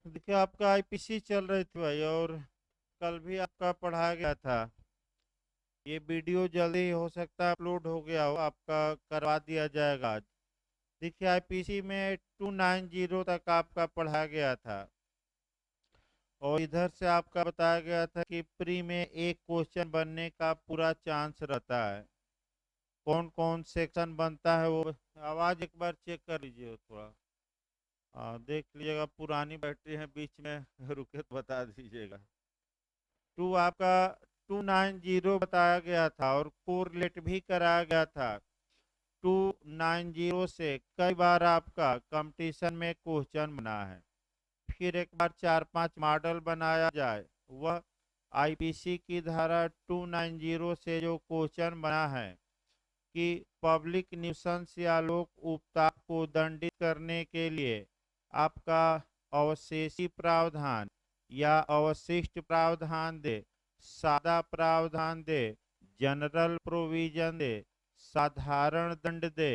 देखिए आपका आईपीसी चल रही थी भाई, और कल भी आपका पढ़ाया गया था। ये वीडियो जल्दी ही हो सकता है अपलोड हो गया हो, आपका करवा दिया जाएगा आज। देखिए आईपीसी में 290 तक आपका पढ़ाया गया था, और इधर से आपका बताया गया था कि प्री में एक क्वेश्चन बनने का पूरा चांस रहता है। कौन कौन सेक्शन बनता है वो आवाज एक बार चेक कर लीजिए थोड़ा। देख लीजिएगा, पुरानी बैटरी है, बीच में रुके तो बता दीजिएगा। टू आपका 290 बताया गया था, और कोरिलेट भी कराया गया था। 290 से कई बार आपका कंपटीशन में क्वेश्चन बना है। फिर एक बार 4-5 मॉडल बनाया जाए, वह आईपीसी की धारा 290 से जो क्वेश्चन बना है कि पब्लिक न्यूसेंस या लोक उपताप को दंडित करने के लिए आपका अवशेषी प्रावधान या अवशिष्ट प्रावधान दे, सादा प्रावधान दे, जनरल प्रोविजन दे, साधारण दंड दे,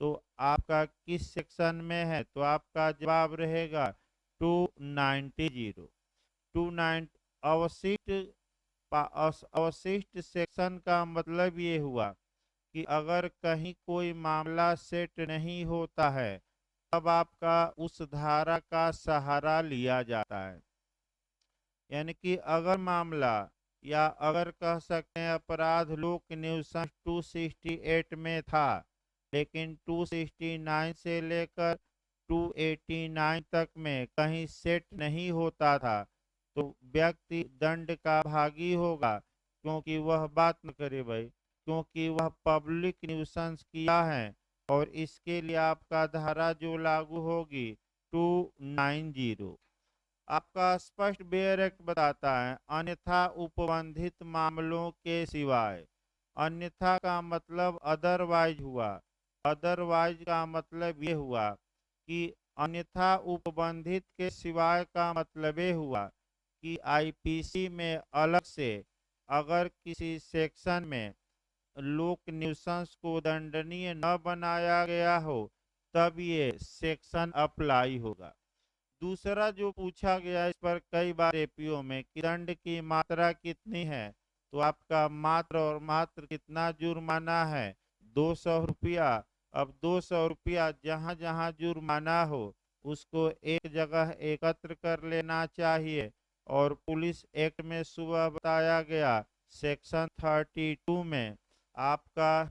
तो आपका किस सेक्शन में है? तो आपका जवाब रहेगा 290। 290 अवशिष्ट अवशिष्ट सेक्शन का मतलब ये हुआ कि अगर कहीं कोई मामला सेट नहीं होता है, तब आपका उस धारा का सहारा लिया जाता है। यानी कि अगर मामला, या अगर कह सकते हैं अपराध लोक न्यूसेंस 268 में था, लेकिन 269 से लेकर 289 तक में कहीं सेट नहीं होता था, तो व्यक्ति दंड का भागी होगा, क्योंकि वह बात न करे भाई, क्योंकि वह पब्लिक न्यूसेंस किया है। और इसके लिए आपका धारा जो लागू होगी 290। आपका स्पष्ट बेयर एक्ट बताता है अन्यथा उपबंधित मामलों के सिवाय। अन्यथा का मतलब अदरवाइज हुआ। अदरवाइज का मतलब ये हुआ कि अन्यथा उपबंधित के सिवाय का मतलब ये हुआ कि आईपीसी में अलग से अगर किसी सेक्शन में लोक न्यूसेंस को दंडनीय न बनाया गया हो, तब ये सेक्शन अप्लाई होगा। दूसरा जो पूछा गया इस पर कई बार एपीओ में कि दंड की मात्रा कितनी है, तो आपका मात्र और मात्र कितना जुर्माना है? 200 रुपया। अब 200 रुपया जहां जहां जुर्माना हो, उसको एक जगह एकत्र कर लेना चाहिए। और पुलिस एक्ट में सुबह बताया गया सेक्शन 32 में आपका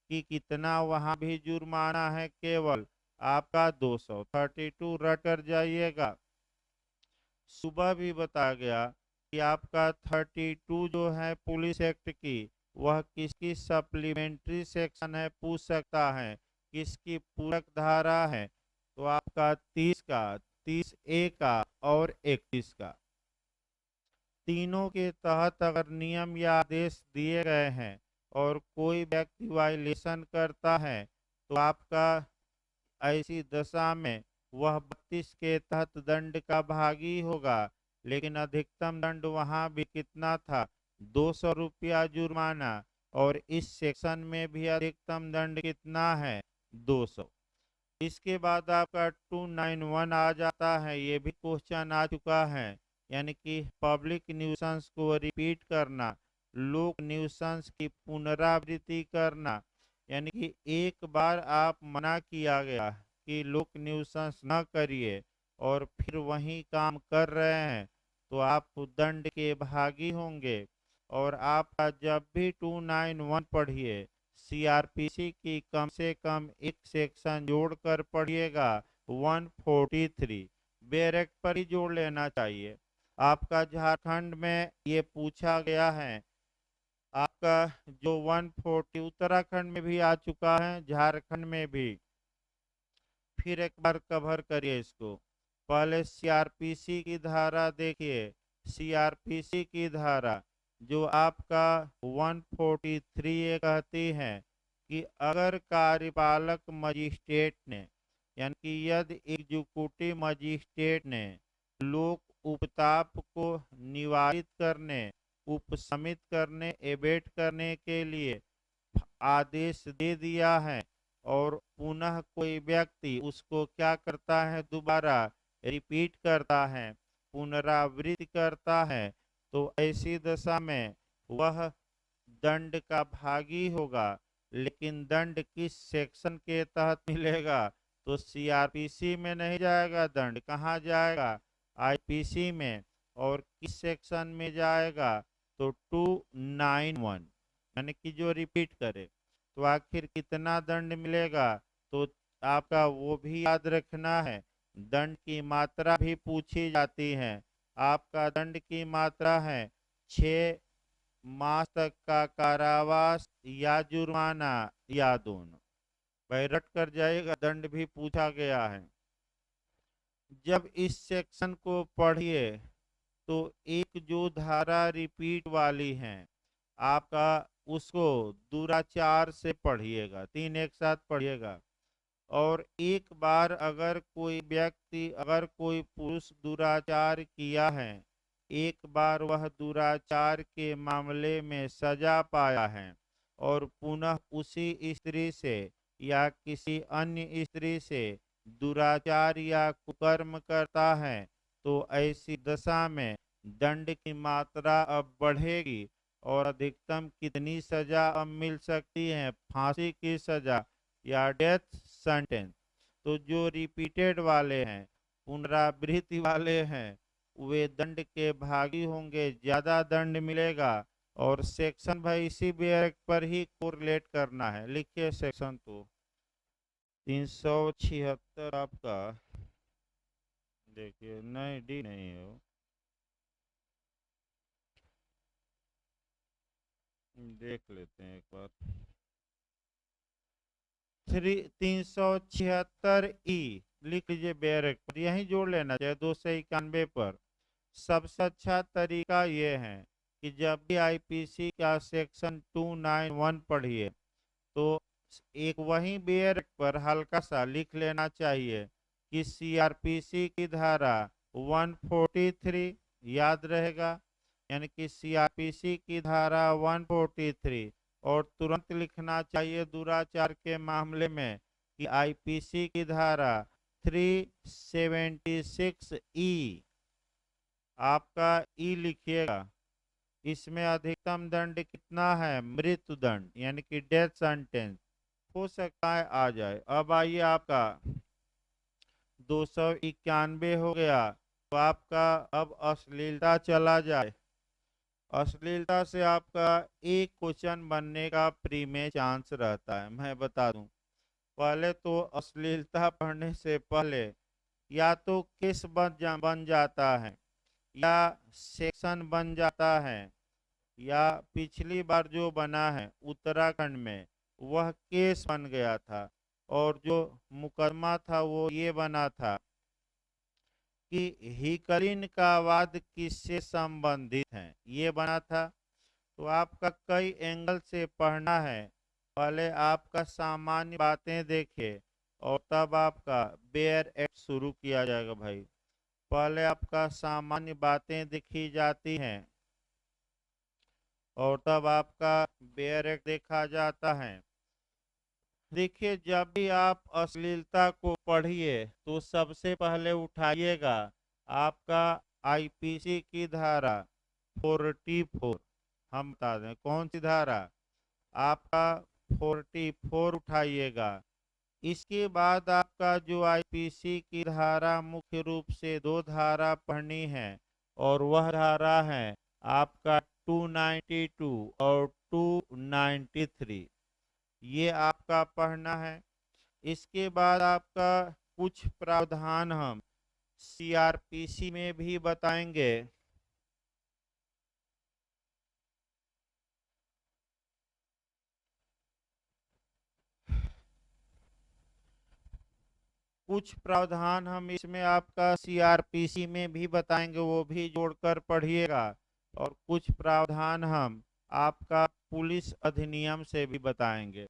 कि कितना वहां भी जुर्माना है, केवल आपका 232 रट कर जाइएगा। सुबह भी बताया गया कि आपका 32 जो है पुलिस एक्ट की, वह किसकी सप्लीमेंट्री सेक्शन है पूछ सकता है, किसकी पूरक धारा है? तो आपका 30 का, 30A का और 31 का। तीनों के तहत अगर नियम या आदेश दिए गए हैं और कोई व्यक्ति वायलेशन करता है, तो आपका ऐसी दशा में वह 32 के तहत दंड का भागी होगा। लेकिन अधिकतम दंड वहां भी कितना था? 200 रुपया जुर्माना। और इस सेक्शन में भी अधिकतम दंड कितना है? 200। इसके बाद आपका 291 आ जाता है, ये भी क्वेश्चन आ चुका है। यानी कि पब्लिक न्यूसेंस को रिपीट करना, लोक न्यूसेंस की पुनरावृत्ति करना। यानी कि एक बार आप मना किया गया कि लोक न्यूसेंस न करिए, और फिर वही काम कर रहे हैं, तो आप दंड के भागी होंगे। और आपका जब भी 291 पढ़िए, सीआरपीसी की कम से कम एक सेक्शन जोड़कर पढ़िएगा, 143 बेरेक्ट पर ही जोड़ लेना चाहिए। आपका झारखंड में ये पूछा गया है, आपका जो 140 उत्तराखंड में भी आ चुका है, झारखंड में भी। फिर एक बार कवर करिए इसको। पहले सीआरपीसी की धारा देखिए। सीआरपीसी की धारा जो आपका 143 ये कहती है कि अगर कार्यपालक मजिस्ट्रेट ने, यानी कि यदि एग्जीक्यूटिव मजिस्ट्रेट ने लोक उपताप को निवारित करने, उपशमित करने, एबेट करने के लिए आदेश दे दिया है, और पुनः कोई व्यक्ति उसको क्या करता है, दोबारा रिपीट करता है, पुनरावृत्ति करता है, तो ऐसी दशा में वह दंड का भागी होगा। लेकिन दंड किस सेक्शन के तहत मिलेगा? तो सीआरपीसी में नहीं जाएगा, दंड कहाँ जाएगा? आईपीसी में। और किस सेक्शन में जाएगा? तो 291, यानी कि जो रिपीट करे। तो आखिर कितना दंड मिलेगा? तो आपका वो भी याद रखना है, दंड की मात्रा भी पूछी जाती है। आपका दंड की मात्रा है 6 मास तक का कारावास या जुर्माना, या दोनों। भाई रट कर जाएगा, दंड भी पूछा गया है। जब इस सेक्शन को पढ़िए तो एक जो धारा रिपीट वाली है आपका, उसको दुराचार से पढ़िएगा, 3 एक साथ पढ़िएगा। और एक बार अगर कोई व्यक्ति, अगर कोई पुरुष दुराचार किया है, एक बार वह दुराचार के मामले में सजा पाया है और पुनः उसी स्त्री से या किसी अन्य स्त्री से दुराचार या कुकर्म करता है, तो ऐसी दशा में दंड की मात्रा अब बढ़ेगी। और अधिकतम कितनी सजा अब मिल सकती है? फांसी की सजा या डेथ सेंटेंस। तो जो रिपीटेड वाले हैं, पुनरावृत्ति वाले हैं, वे दंड के भागी होंगे, ज्यादा दंड मिलेगा। और सेक्शन भाई इसी बेरक पर ही कोरिलेट करना है। लिखिए सेक्शन। तो 376 आपका, देखिए नहीं, डी नहीं है वो, देख लेते हैं एक बार। 376 ई लिख लीजिए, बैरक पर यही जोड़ लेना चाहिए 291 पर। सबसे अच्छा तरीका ये है कि जब भी आईपीसी का सेक्शन 291 पढ़िए तो एक वही बैरक पर हल्का सा लिख लेना चाहिए कि सीआरपीसी की धारा 143, याद रहेगा, यानी कि सीआरपीसी की धारा 143। और तुरंत लिखना चाहिए दुराचार के मामले में कि आईपीसी की धारा 376 ई। आपका ई लिखिएगा। इसमें अधिकतम दंड कितना है? मृत्यु दंड, यानी कि डेथ सेंटेंस हो सकता है आ जाए। अब आइए, आपका 291 हो गया। तो आपका अब अश्लीलता चला जाए। अश्लीलता से आपका एक क्वेश्चन बनने का प्री में चांस रहता है, मैं बता दूं। पहले तो अश्लीलता पढ़ने से पहले या तो केस बन जाता है, या सेक्शन बन जाता है, या पिछली बार जो बना है उत्तराखंड में वह केस बन गया था। और जो मुकदमा था वो ये बना था कि हिकलिन का वाद किससे संबंधित है, ये बना था। तो आपका कई एंगल से पढ़ना है। पहले आपका सामान्य बातें देखिए और तब आपका बेयर एक्ट शुरू किया जाएगा भाई। पहले आपका सामान्य बातें दिखी जाती हैं और तब आपका बेयर एक्ट देखा जाता है। देखिए, जब भी आप अश्लीलता को पढ़िए तो सबसे पहले उठाइएगा आपका आईपीसी की धारा 44। हम बता दें कौन सी धारा, आपका 44 उठाइएगा। इसके बाद आपका जो आईपीसी की धारा, मुख्य रूप से दो धारा पढ़नी है, और वह धारा है आपका 292 और 293। ये आपका पढ़ना है। इसके बाद आपका कुछ प्रावधान हम सीआरपीसी में भी बताएंगे। कुछ प्रावधान हम इसमें आपका सीआरपीसी में भी बताएंगे, वो भी जोड़कर पढ़िएगा। और कुछ प्रावधान हम आपका पुलिस अधिनियम से भी बताएंगे।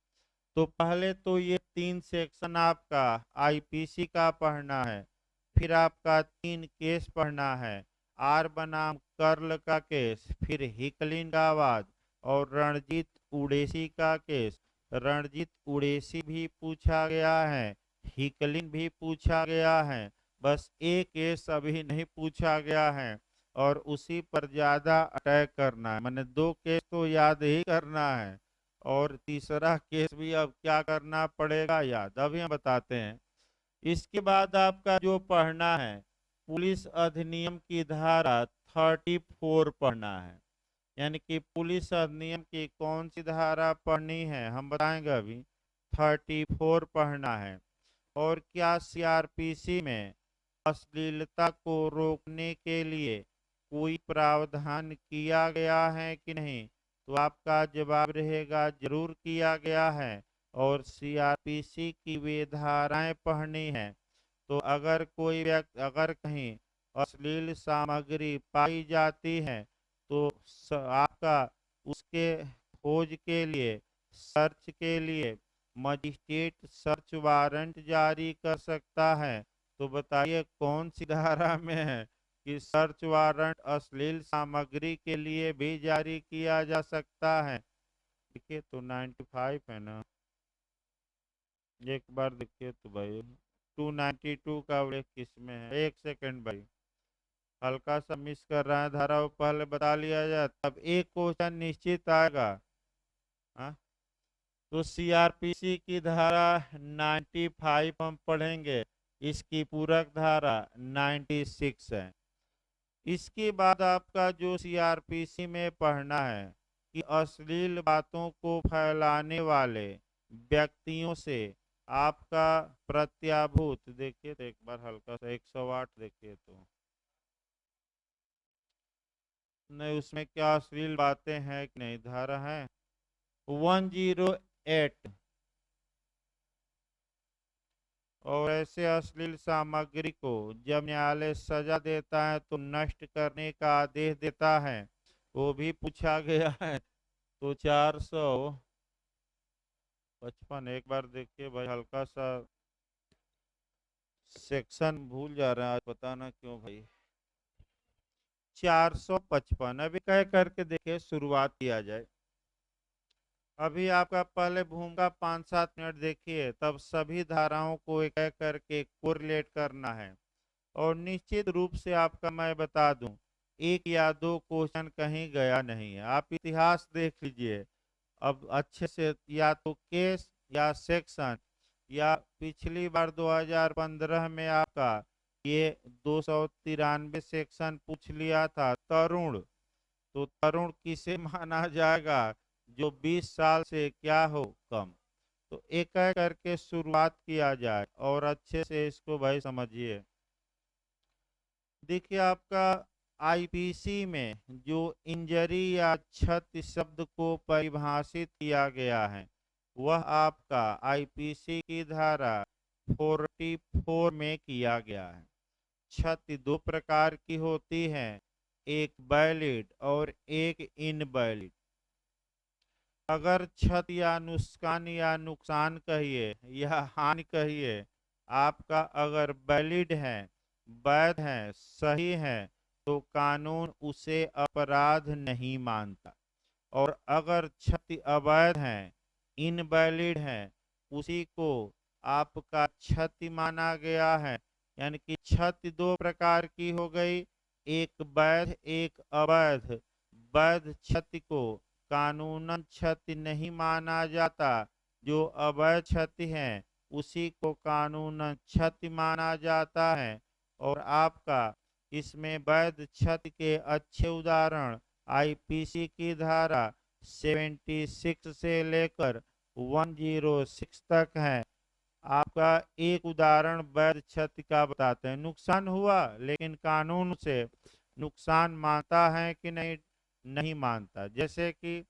तो पहले तो ये 3 सेक्शन आपका आईपीसी का पढ़ना है। फिर आपका 3 केस पढ़ना है। आर बनाम कर्ल का केस, फिर हिकलिन का वाद, और रणजीत उड़ेसी का केस। रणजीत उड़ेसी भी पूछा गया है, हिकलिन भी पूछा गया है। बस एक केस अभी नहीं पूछा गया है और उसी पर ज्यादा अटैक करना है। मैंने दो केस तो याद ही करना है और तीसरा केस भी अब क्या करना पड़ेगा याद, अभी हम बताते हैं। इसके बाद आपका जो पढ़ना है, पुलिस अधिनियम की धारा 34 पढ़ना है। यानी कि पुलिस अधिनियम की कौन सी धारा पढ़नी है हम बताएंगे अभी। 34 पढ़ना है। और क्या सीआरपीसी में अश्लीलता को रोकने के लिए कोई प्रावधान किया गया है कि नहीं, तो आपका जवाब रहेगा जरूर किया गया है। और सीआरपीसी की वे धाराएं पढ़नी है। तो अगर कोई व्यक्ति, अगर कहीं अश्लील सामग्री पाई जाती है तो आपका उसके खोज के लिए, सर्च के लिए मजिस्ट्रेट सर्च वारंट जारी कर सकता है। तो बताइए कौन सी धारा में है कि सर्च वारंट अश्लील सामग्री के लिए भी जारी किया जा सकता है। देखिए तो 95 है ना, एक बार देखिए तो भाई 292 का उल्लेख किसमें है, एक सेकंड भाई, हल्का सा मिस कर रहा है धारा वो पहले बता लिया जाए तब एक क्वेश्चन निश्चित आएगा। हाँ, तो सीआरपीसी की धारा 95 हम पढ़ेंगे, इसकी पूरक धारा 96 है। इसके बाद आपका जो सीआरपीसी में पढ़ना है कि अश्लील बातों को फैलाने वाले व्यक्तियों से आपका प्रत्याभूत, देखिए तो एक बार हल्का सा 108 देखिए तो नहीं, उसमें क्या अश्लील बातें हैं कि नहीं, धारा है 108। और ऐसे अश्लील सामग्री को जब न्यायालय सजा देता है तो नष्ट करने का आदेश देता है, वो भी पूछा गया है। तो 455 एक बार देखिए भाई, हल्का सा सेक्शन भूल जा रहा है आज, पता ना क्यों भाई। 455 अभी कह करके देखिए, शुरुआत किया जाए। अभी आपका पहले भूमिका 5-7 मिनट देखिए, तब सभी धाराओं को एक एक करके कोरिलेट करना है। और निश्चित रूप से आपका मैं बता दूं, एक या दो क्वेश्चन कहीं गया नहीं है। आप इतिहास देख लीजिए अब अच्छे से, या तो केस या सेक्शन, या पिछली बार 2015 में आपका ये 293 सेक्शन पूछ लिया था तरुण। तो तरुण किसे माना जाएगा, जो 20 साल से क्या हो कम। तो एक एक करके शुरुआत किया जाए और अच्छे से इसको भाई समझिए। देखिए आपका आईपीसी में जो इंजरी या क्षति शब्द को परिभाषित किया गया है, वह आपका आईपीसी की धारा 44 में किया गया है। क्षति दो प्रकार की होती है, एक वैलिड और एक इनवैलिड। अगर क्षति या नुकसान या नुकसान कहिए या हानि कहिए, आपका अगर वैलिड है, वैध है, सही है, तो कानून उसे अपराध नहीं मानता। और अगर क्षति अवैध है, इनवैलिड है, उसी को आपका क्षति माना गया है। यानी कि क्षति दो प्रकार की हो गई, एक वैध एक अवैध। वैध क्षति को कानूनन क्षति नहीं माना जाता, जो अवैध क्षति है उसी को कानूनन क्षति माना जाता है। और आपका इसमें वैध क्षति के अच्छे उदाहरण आईपीसी की धारा 76 से लेकर 106 तक है। आपका एक उदाहरण वैध क्षति का बताते हैं, नुकसान हुआ लेकिन कानून से नुकसान मानता है कि नहीं, नहीं मानता। जैसे कि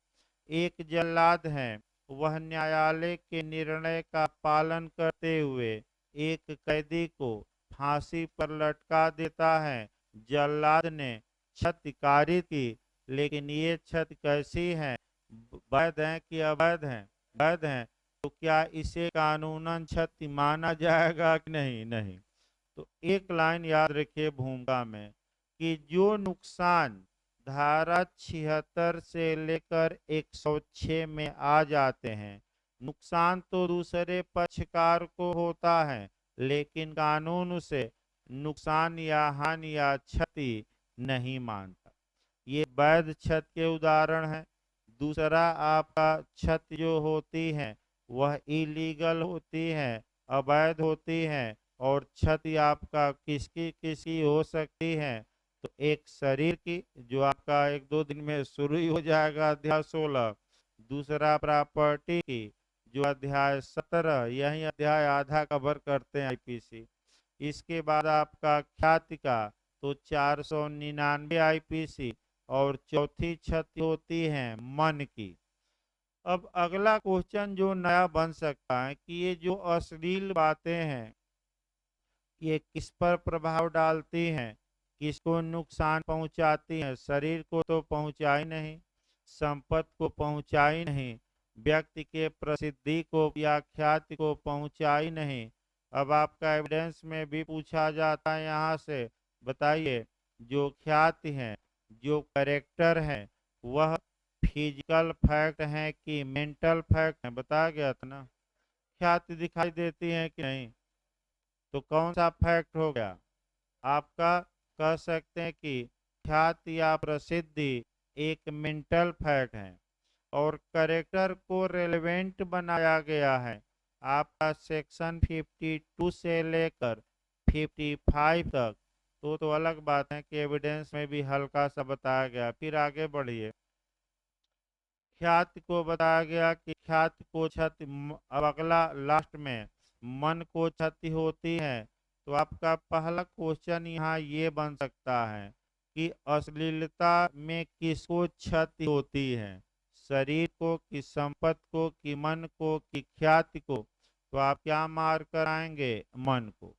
एक जल्लाद है, वह न्यायालय के निर्णय का पालन करते हुए एक कैदी को फांसी पर लटका देता है। जल्लाद ने क्षति कारित की, लेकिन ये क्षति कैसी है, वैध है कि अवैध है, वैध है, तो क्या इसे कानूनन क्षति माना जाएगा कि नहीं, नहीं। तो एक लाइन याद रखिए भूमिका में कि जो नुकसान धारा 76 से लेकर 106 में आ जाते हैं, नुकसान तो दूसरे पक्षकार को होता है, लेकिन कानून उसे नुकसान या हानि या क्षति नहीं मानता। ये वैध क्षति के उदाहरण हैं। दूसरा, आपका क्षति जो होती है वह इलीगल होती है, अवैध होती है। और क्षति आपका किसकी किसकी हो सकती है? तो एक शरीर की, जो आपका एक दो दिन में शुरू ही हो जाएगा, अध्याय 16। दूसरा प्रॉपर्टी की, जो अध्याय 17, यही अध्याय आधा कवर करते हैं आईपीसी। इसके बाद आपका ख्याति का, तो 499 आईपीसी। और चौथी क्षति होती है मन की। अब अगला क्वेश्चन जो नया बन सकता है कि ये जो अश्लील बातें हैं ये किस पर प्रभाव डालती हैं, किसको नुकसान पहुंचाती हैं? शरीर को तो पहुंचाई नहीं, संपत्ति को पहुंचाई नहीं, व्यक्ति के प्रसिद्धि को या ख्याति को पहुंचाई नहीं। अब आपका एविडेंस में भी पूछा जाता है यहाँ से, बताइए जो ख्याति है, जो करेक्टर है, वह फिजिकल फैक्ट है कि मेंटल फैक्ट है? बताया गया था ना। ख्याति दिखाई देती है कि नहीं? तो कौन सा फैक्ट हो गया आपका? कह सकते हैं कि ख्याति या प्रसिद्धि एक मेंटल फैक्ट है। और करेक्टर को रेलेवेंट बनाया गया है आपका सेक्शन 52 से लेकर 55 तक। तो अलग बात है कि एविडेंस में भी हल्का सा बताया गया। फिर आगे बढ़िए। ख्याति को बताया गया कि ख्याति को क्षति, अब अगला लास्ट में मन को क्षति होती है। तो आपका पहला क्वेश्चन यहाँ ये बन सकता है कि अश्लीलता में किसको क्षति होती है? शरीर को कि संपत्ति को कि मन को कि ख्याति को? तो आप क्या मार्क कराएंगे? मन को।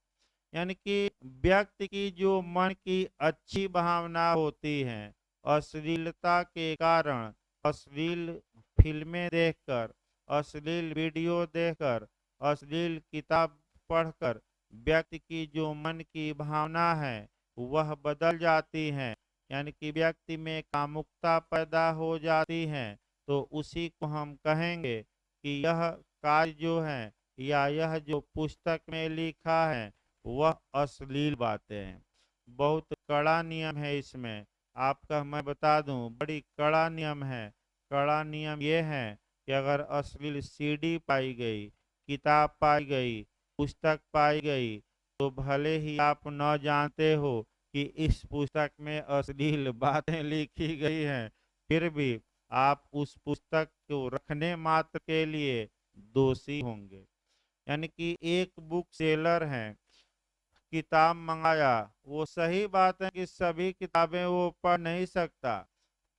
यानी कि व्यक्ति की जो मन की अच्छी भावना होती है, अश्लीलता के कारण, अश्लील फिल्में देखकर, अश्लील वीडियो देखकर, अश्लील किताब पढ़कर व्यक्ति की जो मन की भावना है वह बदल जाती है। यानी कि व्यक्ति में कामुकता पैदा हो जाती है। तो उसी को हम कहेंगे कि यह कार्य जो है या यह जो पुस्तक में लिखा है वह अश्लील बातें हैं। बहुत कड़ा नियम है इसमें। आपका मैं बता दूं, बड़ी कड़ा नियम है। कड़ा नियम यह है कि अगर अश्लील सीडी पाई गई, किताब पाई गई, पुस्तक पाई गई, तो भले ही आप न जानते हो कि इस पुस्तक में अश्लील बातें लिखी गई हैं, फिर भी आप उस पुस्तक को रखने मात्र के लिए दोषी होंगे। यानी कि एक बुक सेलर हैं, किताब मंगाया, वो सही बात है कि सभी किताबें वो पढ़ नहीं सकता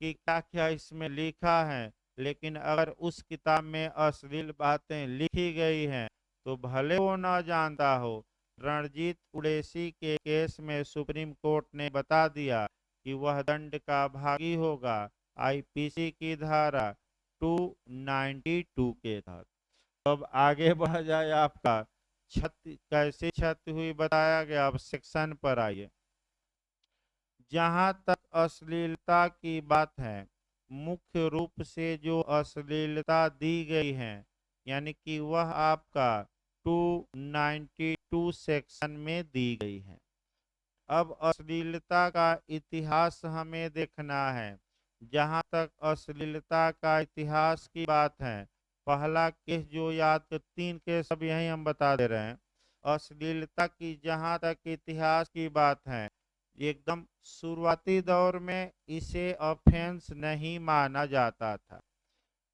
कि क्या क्या इसमें लिखा है। लेकिन अगर उस किताब में अश्लील बातें लिखी गई हैं तो भले वो ना जानता हो। रणजीत उड़ेसी के केस में सुप्रीम कोर्ट ने बता दिया कि वह दंड का भागी होगा, आईपीसी की धारा 292 के तहत। अब आगे बढ़ जाए। आपका क्षति कैसे क्षति हुई बताया गया। अब सेक्शन पर आइए। जहां तक अश्लीलता की बात है, मुख्य रूप से जो अश्लीलता दी गई है यानी कि वह आपका 292 सेक्शन में दी गई है। अब अश्लीलता का इतिहास हमें देखना है। जहां तक अश्लीलता का इतिहास की बात है, पहला केस जो याद, तीन केस अब यही हम बता दे रहे हैं। अश्लीलता की जहां तक इतिहास की बात है, एकदम शुरुआती दौर में इसे ऑफेंस नहीं माना जाता था।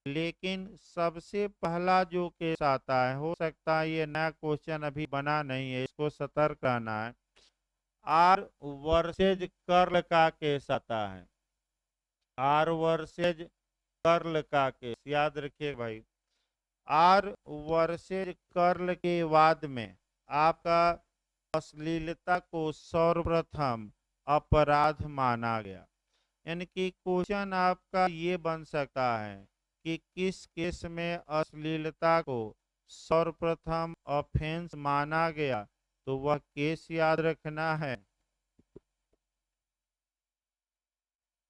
लेकिन सबसे पहला जो केस आता है, हो सकता है ये नया क्वेश्चन अभी बना नहीं है, इसको सतर्क रहना है। आर वर्सेज कर्ल का केस आता है। आर वर्सेज कर्ल का केस याद रखिए भाई। आर वर्सेज कर्ल के वाद में आपका अश्लीलता को सर्वप्रथम अपराध माना गया। यानी कि क्वेश्चन आपका ये बन सकता है कि किस केस में अश्लीलता को सर्वप्रथम ऑफेंस माना गया। तो वह केस याद रखना है,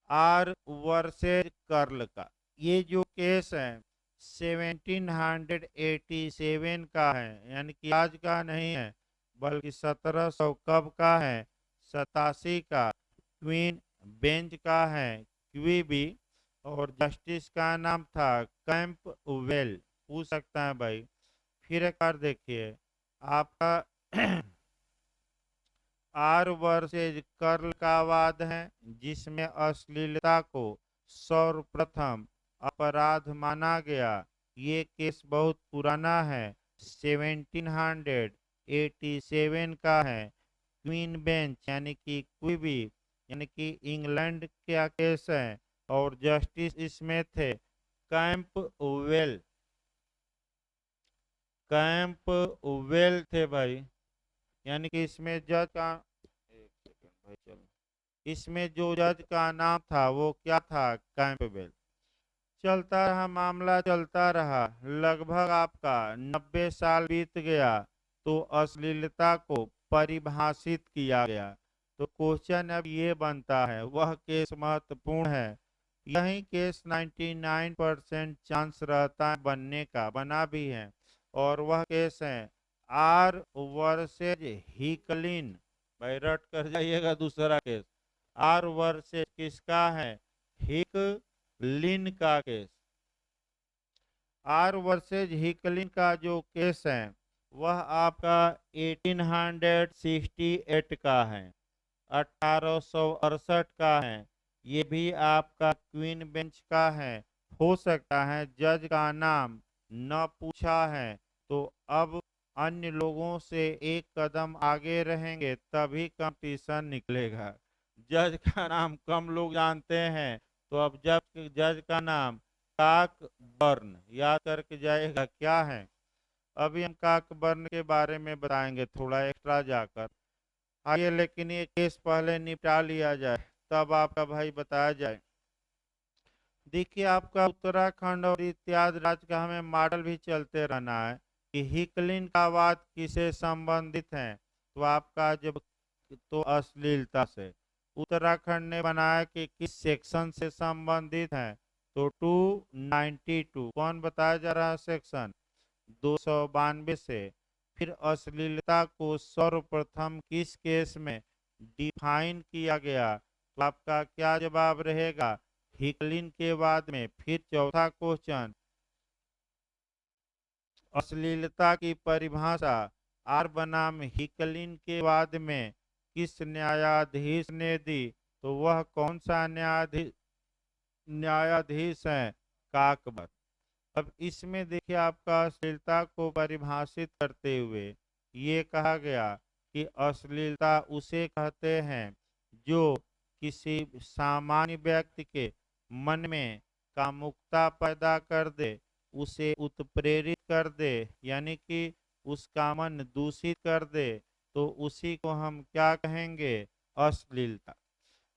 आर वर्सेज कर्ल का। ये जो केस है 1787 का है, यानी कि आज का नहीं है, बल्कि 1700 कब का है, 87 का। क्वीन बेंच का है क्वीबी। और जस्टिस का नाम था कैंपवेल। पूछ सकता है भाई। फिर एक बार देखिए आपका आर वर्सेज कर्ल का वाद है, जिसमें अश्लीलता को सर्वप्रथम अपराध माना गया। ये केस बहुत पुराना है, 1787 का है। क्वीन बेंच यानी कि क्विबी यानी कि इंग्लैंड का केस है। और जस्टिस इसमें थे कैंपवेल। कैंपवेल थे भाई। यानी कि इसमें जज का, एक सेकंड भाई चलो, इसमें जो जज का नाम था वो क्या था, कैंपबेल। चलता रहा मामला, चलता रहा। लगभग आपका 90 साल बीत गया तो अश्लीलता को परिभाषित किया गया। तो क्वेश्चन अब ये बनता है, वह केस महत्वपूर्ण है। यही केस 99% चांस रहता है बनने का, बना भी है। और वह केस है आर वर्सेज हिकलिन। भाई रट कर जाइएगा, दूसरा केस आर वर्सेज किसका है, हिकलिन का केस। आर वर्सेज हिकलिन का जो केस है वह आपका 1868 का है, 1868 का है। ये भी आपका क्वीन बेंच का है। हो सकता है जज का नाम न पूछा है, तो अब अन्य लोगों से एक कदम आगे रहेंगे तभी कंपटीशन निकलेगा। जज का नाम कम लोग जानते हैं, तो अब जब जज का नाम काक बर्न याद करके जाएगा क्या है। अभी हम काक बर्न के बारे में बताएंगे थोड़ा एक्स्ट्रा जाकर। आइए लेकिन ये केस पहले निपटा लिया जाए, तब आपका भाई बताया जाए। देखिए आपका उत्तराखंड और इत्यादि राज्य का हमें मॉडल भी चलते रहना है कि हिकलिन का वाद किसे संबंधित है। तो आपका जब तो अश्लीलता से उत्तराखंड ने बनाया कि किस सेक्शन से संबंधित है, तो 292। कौन बताया जा रहा है सेक्शन, 292 से। फिर अश्लीलता को सर्वप्रथम किस केस में डिफाइन किया गया, तो आपका क्या जवाब रहेगा, हिकलिन के बाद में। फिर चौथा क्वेश्चन, अश्लीलता की परिभाषा आर बनाम हिकलिन के बाद में किस न्यायाधीश ने दी, तो वह कौन सा न्यायाधीश न्यायाधीश है, काकबर। अब इसमें देखिए आपका अश्लीलता को परिभाषित करते हुए ये कहा गया कि अश्लीलता उसे कहते हैं जो किसी सामान्य व्यक्ति के मन में कामुकता पैदा कर दे, उसे उत्प्रेरित कर दे, यानी कि उसका मन दूषित कर दे, तो उसी को हम क्या कहेंगे, अश्लीलता।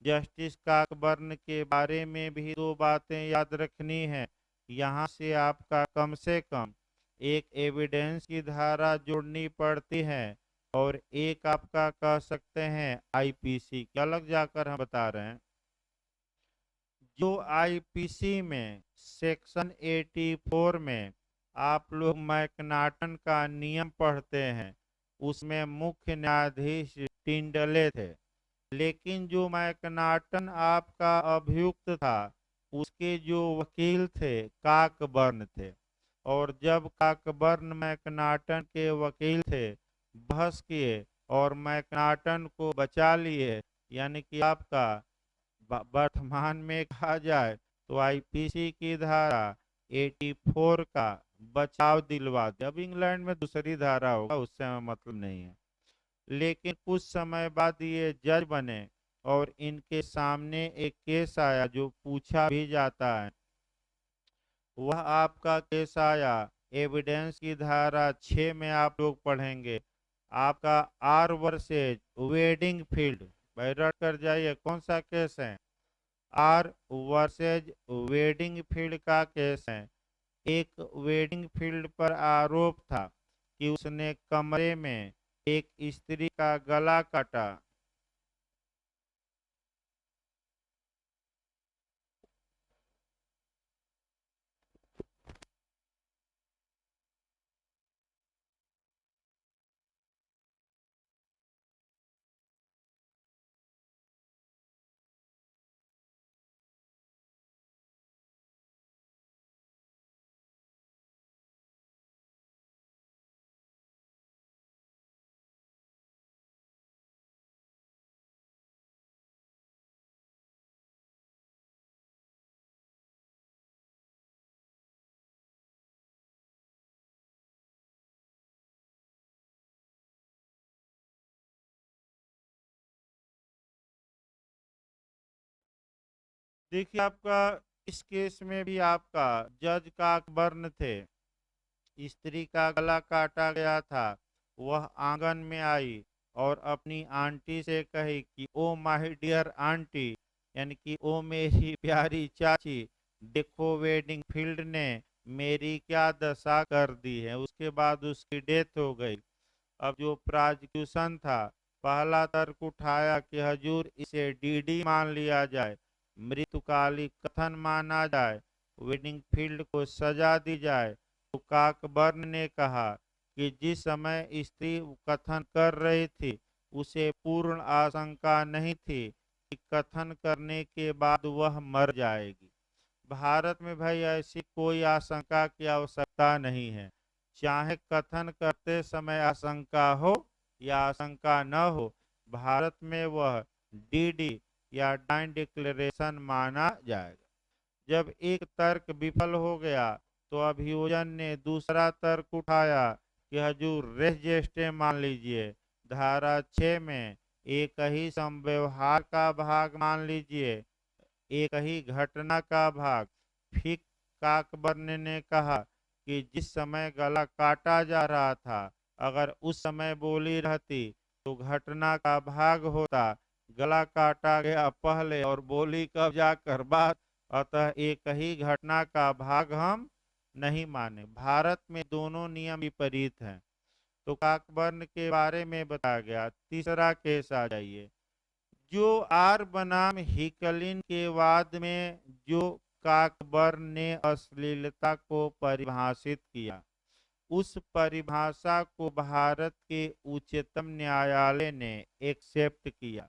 जस्टिस काकबर्न के बारे में भी दो बातें याद रखनी है। यहाँ से आपका कम से कम एक एविडेंस की धारा जोड़नी पड़ती है, और एक आपका कह सकते हैं आईपीसी की। अलग जाकर हम बता रहे हैं, जो आईपीसी में सेक्शन 84 में आप लोग मैकनाटन का नियम पढ़ते हैं, उसमें मुख्य न्यायाधीश टिंडले थे। लेकिन जो मैकनाटन आपका अभियुक्त था, उसके जो वकील थे काकबर्न थे। और जब काकबर्न मैकनाटन के वकील थे, बहस किए और मैकनाटन को बचा लिए, यानी कि आपका वर्तमान में कहा जाए तो आईपीसी की धारा 84 का बचाव दिलवा दे। अब इंग्लैंड में दूसरी धारा होगा, उससे हमें मतलब नहीं है। लेकिन कुछ समय बाद ये जज बने और इनके सामने एक केस आया जो पूछा भी जाता है। वह आपका केस आया एविडेंस की धारा 6 में, आप लोग पढ़ेंगे आपका आर वर्सेज वेडिंग फील्ड। भाई रट कर जाइए, कौन सा केस है, आर वर्सेज वेडिंग फील्ड का केस है। एक वेडिंग फील्ड पर आरोप था कि उसने कमरे में एक स्त्री का गला काटा। देखिए आपका इस केस में भी आपका जज काकबर्न थे। स्त्री का गला काटा गया था। वह आंगन में आई और अपनी आंटी से कही कि ओ माय डियर आंटी, यानी कि ओ मेरी प्यारी चाची, देखो वेडिंग फील्ड ने मेरी क्या दशा कर दी है। उसके बाद उसकी डेथ हो गई। अब जो प्रोसिक्यूशन था, पहला तर्क उठाया कि हजूर इसे डीडी मान लिया जाए, मृतकालिक कथन माना जाए, वेडिंग फील्ड को सजा दी जाए। तो काकबर्न ने कहा कि जिस समय स्त्री कथन कर रही थी उसे पूर्ण आशंका नहीं थी कि कथन करने के बाद वह मर जाएगी। भारत में भाई ऐसी कोई आशंका की आवश्यकता नहीं है। चाहे कथन करते समय आशंका हो या आशंका न हो, भारत में वह डीडी या डाइन डिक्लेरेशन माना जाएगा। जब एक तर्क विफल हो गया तो अभियोजन ने दूसरा तर्क उठाया कि हजूर रेस जेस्टे मान लीजिए, धारा 6 में एक ही संव्यवहार का भाग मान लीजिए, एक ही घटना का भाग। फिर काकबर्न ने कहा कि जिस समय गला काटा जा रहा था, अगर उस समय बोली रहती तो घटना का भाग होता। गला काटा गया पहले और बोली कब जाकर बाद, अतः एक ही घटना का भाग हम नहीं माने। भारत में दोनों नियम विपरीत हैं। तो काकबर्न के बारे में बताया गया। तीसरा केस आ जाइए। जो आर बनाम हिकलिन के वाद में जो काकबर्न ने अश्लीलता को परिभाषित किया, उस परिभाषा को भारत के उच्चतम न्यायालय ने एक्सेप्ट किया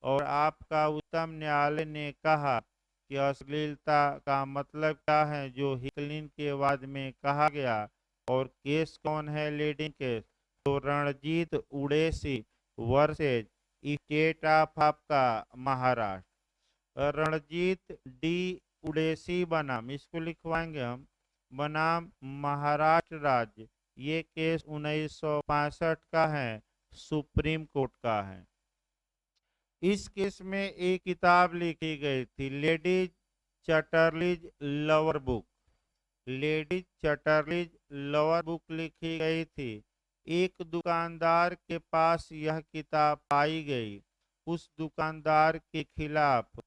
और आपका उच्चतम न्यायालय ने कहा कि अश्लीलता का मतलब क्या है जो हिकलिन के वाद में कहा गया। और केस कौन है? लीडिंग केस तो रणजीत उड़ेसी वर्सेज स्टेट ऑफ आपका महाराष्ट्र। रणजीत डी उड़ेसी बनाम, इसको लिखवाएंगे हम, बनाम महाराष्ट्र राज्य। ये केस 1965 का है, सुप्रीम कोर्ट का है। इस केस में एक किताब लिखी गई थी, ladies Chatterley's lover book. Ladies Chatterley's lover book लिखी गई थी। एक दुकानदार के पास यह किताब पाई गई। उस दुकानदार के खिलाफ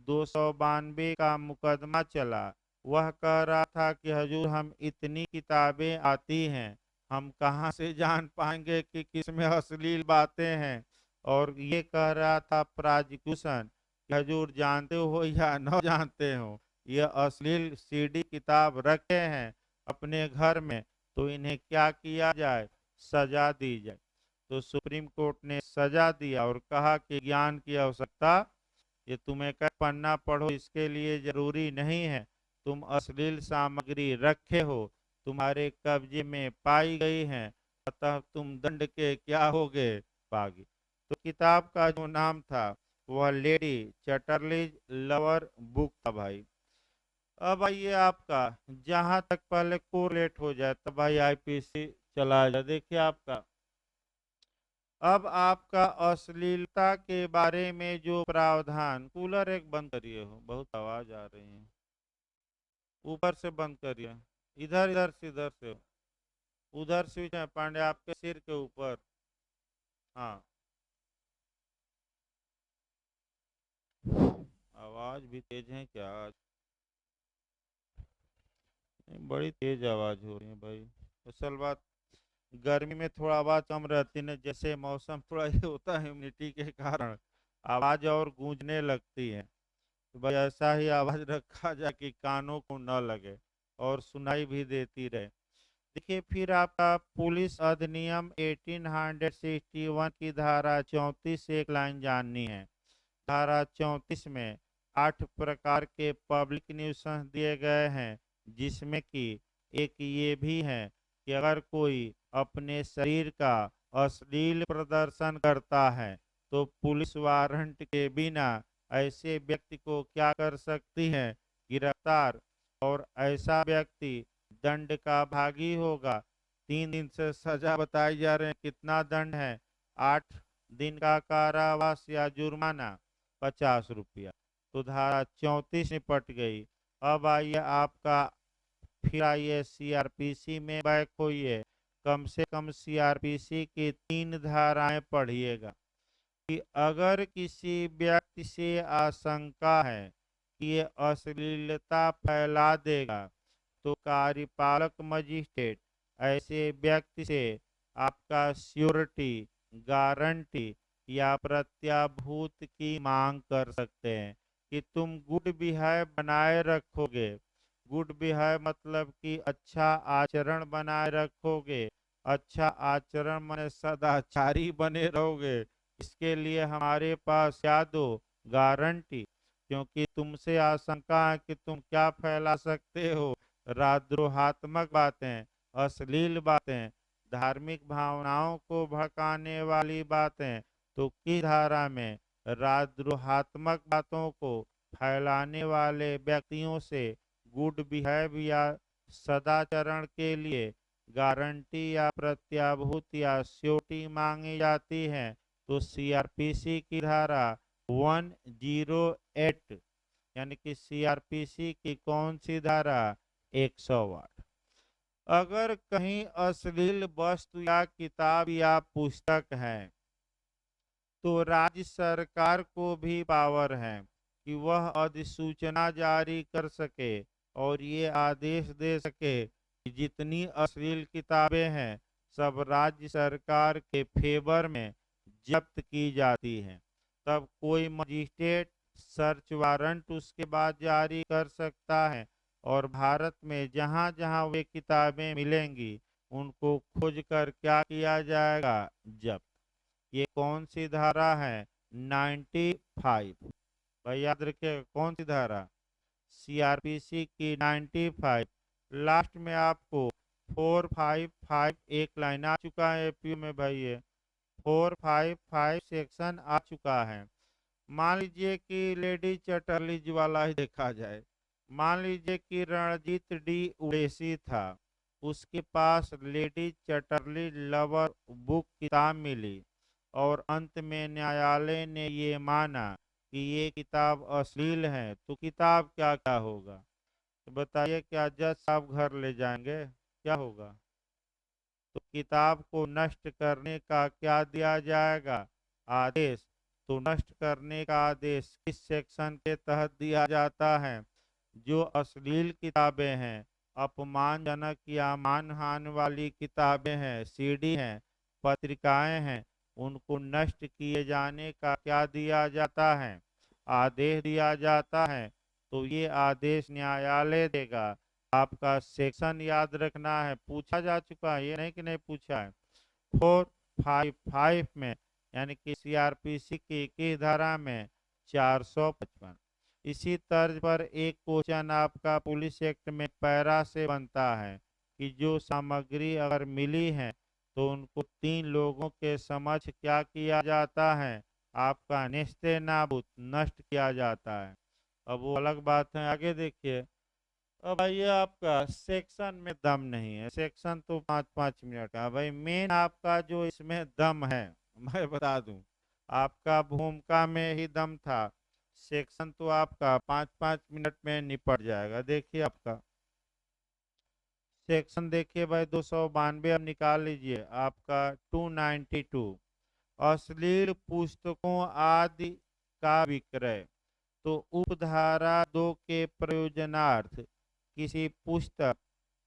292 का मुकदमा चला। वह कह रहा था कि हजूर हम इतनी किताबें आती हैं, हम कहाँ से जान पाएंगे कि किसमें अश्लील बातें हैं। और ये कह रहा था प्रोसिक्यूशन कि हजूर जानते हो या न जानते हो, ये अश्लील सीडी किताब रखे हैं अपने घर में, तो इन्हें क्या किया जाए? सजा दी जाए। तो सुप्रीम कोर्ट ने सजा दिया और कहा कि ज्ञान की आवश्यकता, ये तुम्हें क्या पढ़ना पढ़ो इसके लिए जरूरी नहीं है। तुम अश्लील सामग्री रखे हो, तुम्हारे कब्जे में पाई गई है, अतः तुम दंड के क्या होगे? पागी। तो किताब का जो नाम था वह लेडी चटर्लीज लवर बुक था भाई। अब आइए आपका, जहां तक पहले कोरिलेट हो जाए तब भाई आईपीसी चला जाए। देखिए आपका, अब आपका अश्लीलता के बारे में जो प्रावधान, कूलर एक बंद करिए, हो बहुत आवाज आ रही है, ऊपर से बंद करिए, इधर इधर से, इधर से, उधर स्विच है पांडे आपके सिर के ऊपर। हाँ, आवाज भी तेज है क्या आज? नहीं, बड़ी तेज आवाज हो रही है भाई। असल बात, गर्मी में थोड़ा आवाज कम रहती है, जैसे मौसम थोड़ा ये होता है ह्यूमिडिटी के कारण आवाज और गूंजने लगती है। तो भाई ऐसा ही आवाज रखा जाए कि कानों को न लगे और सुनाई भी देती रहे। देखिए फिर आपका पुलिस अधिनियम 1861 की धारा 34 से एक लाइन जाननी है। धारा 34 में 8 प्रकार के पब्लिक न्यूसेंस दिए गए हैं, जिसमें कि एक ये भी है कि अगर कोई अपने शरीर का अश्लील प्रदर्शन करता है तो पुलिस वारंट के बिना ऐसे व्यक्ति को क्या कर सकती है? गिरफ्तार। और ऐसा व्यक्ति दंड का भागी होगा। 3 दिन से सजा बताई जा रहे हैं, कितना दंड है? 8 दिन का कारावास या जुर्माना 50 रुपया। तो धारा 34 निपट गई। अब आइए आपका, फिर आइए सीआरपीसी में बैक होइए, कम से कम सीआरपीसी की 3 धाराएं पढ़िएगा कि अगर किसी व्यक्ति से आशंका है कि ये अश्लीलता फैला देगा, तो कार्यपालक मजिस्ट्रेट ऐसे व्यक्ति से आपका श्योरिटी, गारंटी या प्रत्याभूत की मांग कर सकते हैं कि तुम गुड बिहेव बनाए रखोगे। गुड बिहेव मतलब कि अच्छा आचरण बनाए रखोगे। अच्छा आचरण माने सदाचारी बने रहोगे। इसके लिए हमारे पास क्या दो, गारंटी, क्योंकि तुमसे आशंका है कि तुम क्या फैला सकते हो, राजद्रोहात्मक बातें, अश्लील बातें, धार्मिक भावनाओं को भड़काने वाली बातें। तो किस धारा में, राजद्रोहात्मक बातों को फैलाने वाले व्यक्तियों से गुड बिहेव या सदाचरण के लिए गारंटी या प्रत्याभूत या श्योरिटी मांगी जाती है। तो सीआरपीसी की धारा 108, यानी कि सीआरपीसी की कौन सी धारा, 108। अगर कहीं अश्लील वस्तु या किताब या पुस्तक है, तो राज्य सरकार को भी पावर है कि वह अधिसूचना जारी कर सके और ये आदेश दे सके कि जितनी अश्लील किताबें हैं सब राज्य सरकार के फेवर में जब्त की जाती हैं। तब कोई मजिस्ट्रेट सर्च वारंट उसके बाद जारी कर सकता है और भारत में जहां जहां वे किताबें मिलेंगी उनको खोज कर क्या किया जाएगा, जब्त। ये कौन सी धारा है, 95। भाई याद रखिएगा कौन सी धारा, सीआरपीसी की 95। लास्ट में आपको 455 एक लाइन आ चुका है एपीयू में भाई, ये 455 सेक्शन आ चुका है। मान लीजिए कि लेडी चटर्लीज वाला ही देखा जाए। मान लीजिए कि रणजीत डी उड़ेसी था, उसके पास लेडी चटर्ली लवर बुक किताब मिली और अंत में न्यायालय ने ये माना कि ये किताब अश्लील है, तो किताब क्या क्या होगा, तो बताइए, क्या जज साहब घर ले जाएंगे, क्या होगा? तो किताब को नष्ट करने का क्या दिया जाएगा, आदेश। तो नष्ट करने का आदेश किस सेक्शन के तहत दिया जाता है, जो अश्लील किताबें हैं, अपमानजनक या मानहानि वाली किताबें हैं, सीडी हैं, पत्रिकाएं हैं, उनको नष्ट किए जाने का क्या दिया जाता है, आदेश दिया जाता है। तो ये आदेश न्यायालय देगा। आपका सेक्शन याद रखना है, पूछा जा चुका है, ये नहीं कि नहीं पूछा है। 455 में, यानी कि सीआरपीसी की 21 धारा में 455। इसी तर्ज पर एक क्वेश्चन आपका पुलिस एक्ट में पैरा से बनता है कि जो सामग्री अगर मिली है तो उनको 3 लोगों के समक्ष क्या किया जाता है, आपका नेस्ते नाबूद, नष्ट किया जाता है। अब वो अलग बात है, आगे देखिए। अब ये आपका सेक्शन में दम नहीं है, सेक्शन तो 5-5 मिनट का भाई। मेन आपका जो इसमें दम है मैं बता दूं, आपका भूमिका में ही दम था। सेक्शन तो आपका 5-5 मिनट में निपट जाएगा। देखिए आपका सेक्शन देखिए भाई, 292 अब निकाल लीजिए आपका, 292, अश्लील पुस्तकों आदि का विक्रय। तो उपधारा 2 के प्रयोजनार्थ किसी पुस्तक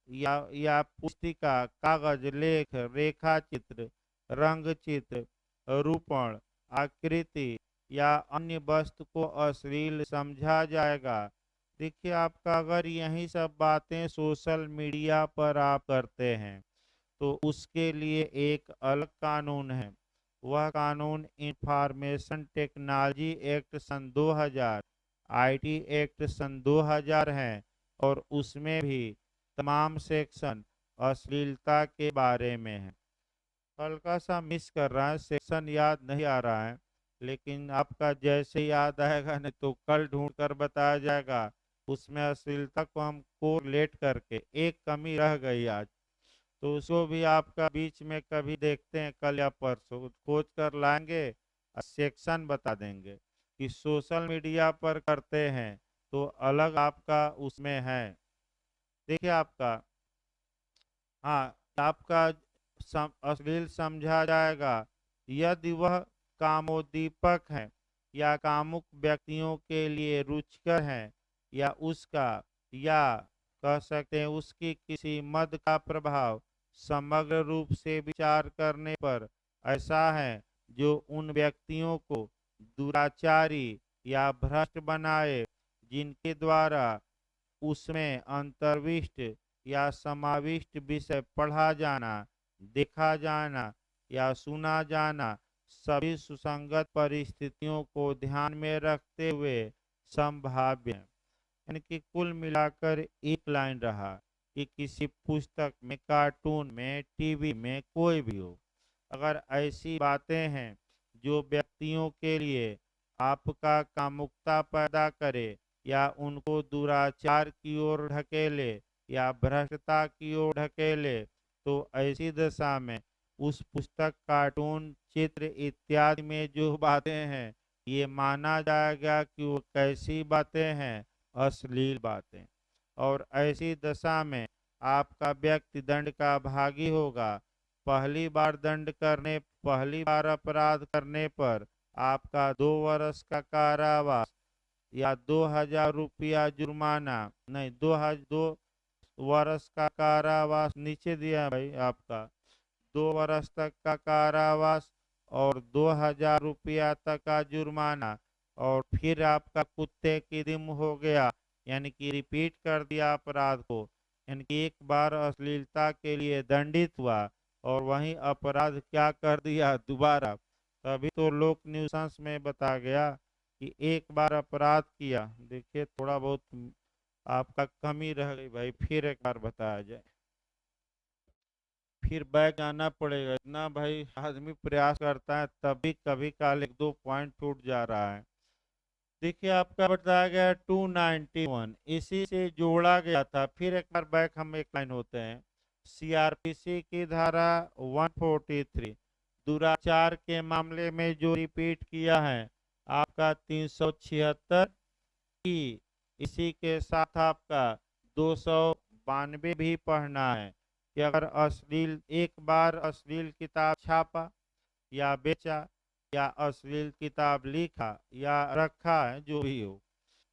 या पुस्तिका, कागज, लेख, रेखा चित्र, रंग चित्र, रूपण, आकृति या अन्य वस्तु को अश्लील समझा जाएगा। देखिए आपका, अगर यही सब बातें सोशल मीडिया पर आप करते हैं तो उसके लिए एक अलग कानून है। वह कानून इंफॉर्मेशन टेक्नोलॉजी एक्ट सन 2000, आईटी एक्ट सन 2000 है और उसमें भी तमाम सेक्शन अश्लीलता के बारे में है। हल्का सा मिस कर रहा है, सेक्शन याद नहीं आ रहा है, लेकिन आपका जैसे याद आएगा नहीं तो कल ढूंढ कर बताया जाएगा। उसमें अश्लीलता को हम कोरिलेट करके, एक कमी रह गई आज, तो उसको भी आपका बीच में कभी देखते हैं, कल या परसों खोज कर लाएंगे और सेक्शन बता देंगे। कि सोशल मीडिया पर करते हैं तो अलग आपका उसमें है। देखिए आपका, हाँ, आपका अश्लील समझा जाएगा यदि वह कामोद्दीपक है या कामुक व्यक्तियों के लिए रुचिकर है, या उसका, या कह सकते हैं उसकी किसी मद का प्रभाव समग्र रूप से विचार करने पर ऐसा है जो उन व्यक्तियों को दुराचारी या भ्रष्ट बनाए, जिनके द्वारा उसमें अंतर्विष्ट या समाविष्ट विषय पढ़ा जाना, देखा जाना या सुना जाना सभी सुसंगत परिस्थितियों को ध्यान में रखते हुए संभाव्य है। यानी कि कुल मिलाकर एक लाइन रहा कि किसी पुस्तक में, कार्टून में, टीवी में, कोई भी हो, अगर ऐसी बातें हैं जो व्यक्तियों के लिए आपका कामुकता पैदा करे या उनको दुराचार की ओर ढकेले या भ्रष्टता की ओर ढकेले, तो ऐसी दशा में उस पुस्तक, कार्टून, चित्र इत्यादि में जो बातें हैं, ये माना जाएगा कि वो कैसी बातें हैं, अश्लील बातें। और ऐसी दशा में आपका व्यक्ति दंड का भागी होगा। पहली बार अपराध करने पर आपका 2 वर्ष का कारावास या 2,000 रुपया जुर्माना, नहीं, 2 वर्ष का कारावास नीचे दिया है भाई आपका, 2 वर्ष तक का कारावास और 2,000 रुपया तक का जुर्माना। और फिर आपका कुत्ते की दिम हो गया, यानी कि रिपीट कर दिया अपराध को, यानी कि एक बार अश्लीलता के लिए दंडित हुआ और वहीं अपराध क्या कर दिया दोबारा। तभी तो लोक न्यूसेंस में बता गया कि एक बार अपराध किया, देखिए थोड़ा बहुत आपका कमी रह गई भाई, फिर एक बार बताया जाए, फिर बैक आना पड़ेगा। इतना भाई आदमी प्रयास करता है तब भी कभी काल 1-2 पॉइंट छूट जा रहा है। देखिए आपका बताया गया 291, इसी से जोड़ा गया था। फिर एक बार बैक हम एक लाइन होते हैं, सीआरपीसी की धारा 143 दुराचार के मामले में जो रिपीट किया है आपका 376 की, इसी के साथ आपका 292 भी पढ़ना है कि अगर एक बार अश्लील किताब छापा या बेचा या अश्लील किताब लिखा या रखा है, जो भी हो,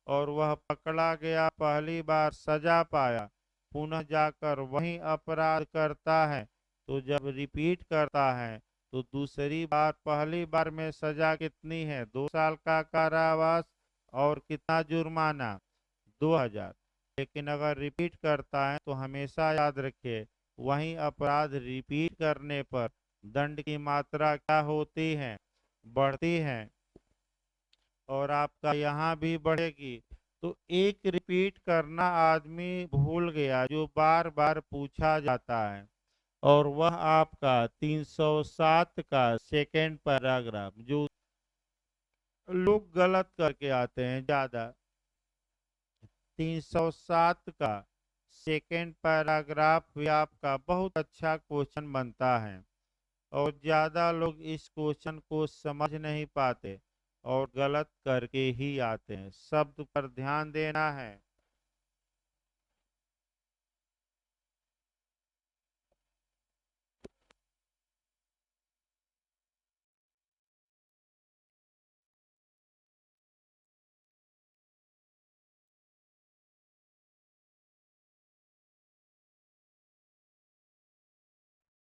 और वह पकड़ा गया, पहली बार सजा पाया, पुनः जाकर वही अपराध करता है, तो जब रिपीट करता है तो दूसरी बार, पहली बार में सजा कितनी है, 2 साल का कारावास और कितना जुर्माना, 2,000। लेकिन अगर रिपीट करता है तो हमेशा याद रखिए वही अपराध रिपीट करने पर दंड की मात्रा क्या होती है, बढ़ती है, और आपका यहाँ भी बढ़ेगी। तो एक रिपीट करना आदमी भूल गया जो बार बार पूछा जाता है, और वह आपका 307 का सेकेंड पैराग्राफ, जो लोग गलत करके आते हैं ज्यादा, 307 का सेकेंड पैराग्राफ भी आपका बहुत अच्छा क्वेश्चन बनता है, और ज्यादा लोग इस क्वेश्चन को समझ नहीं पाते और गलत करके ही आते हैं। शब्द पर ध्यान देना है।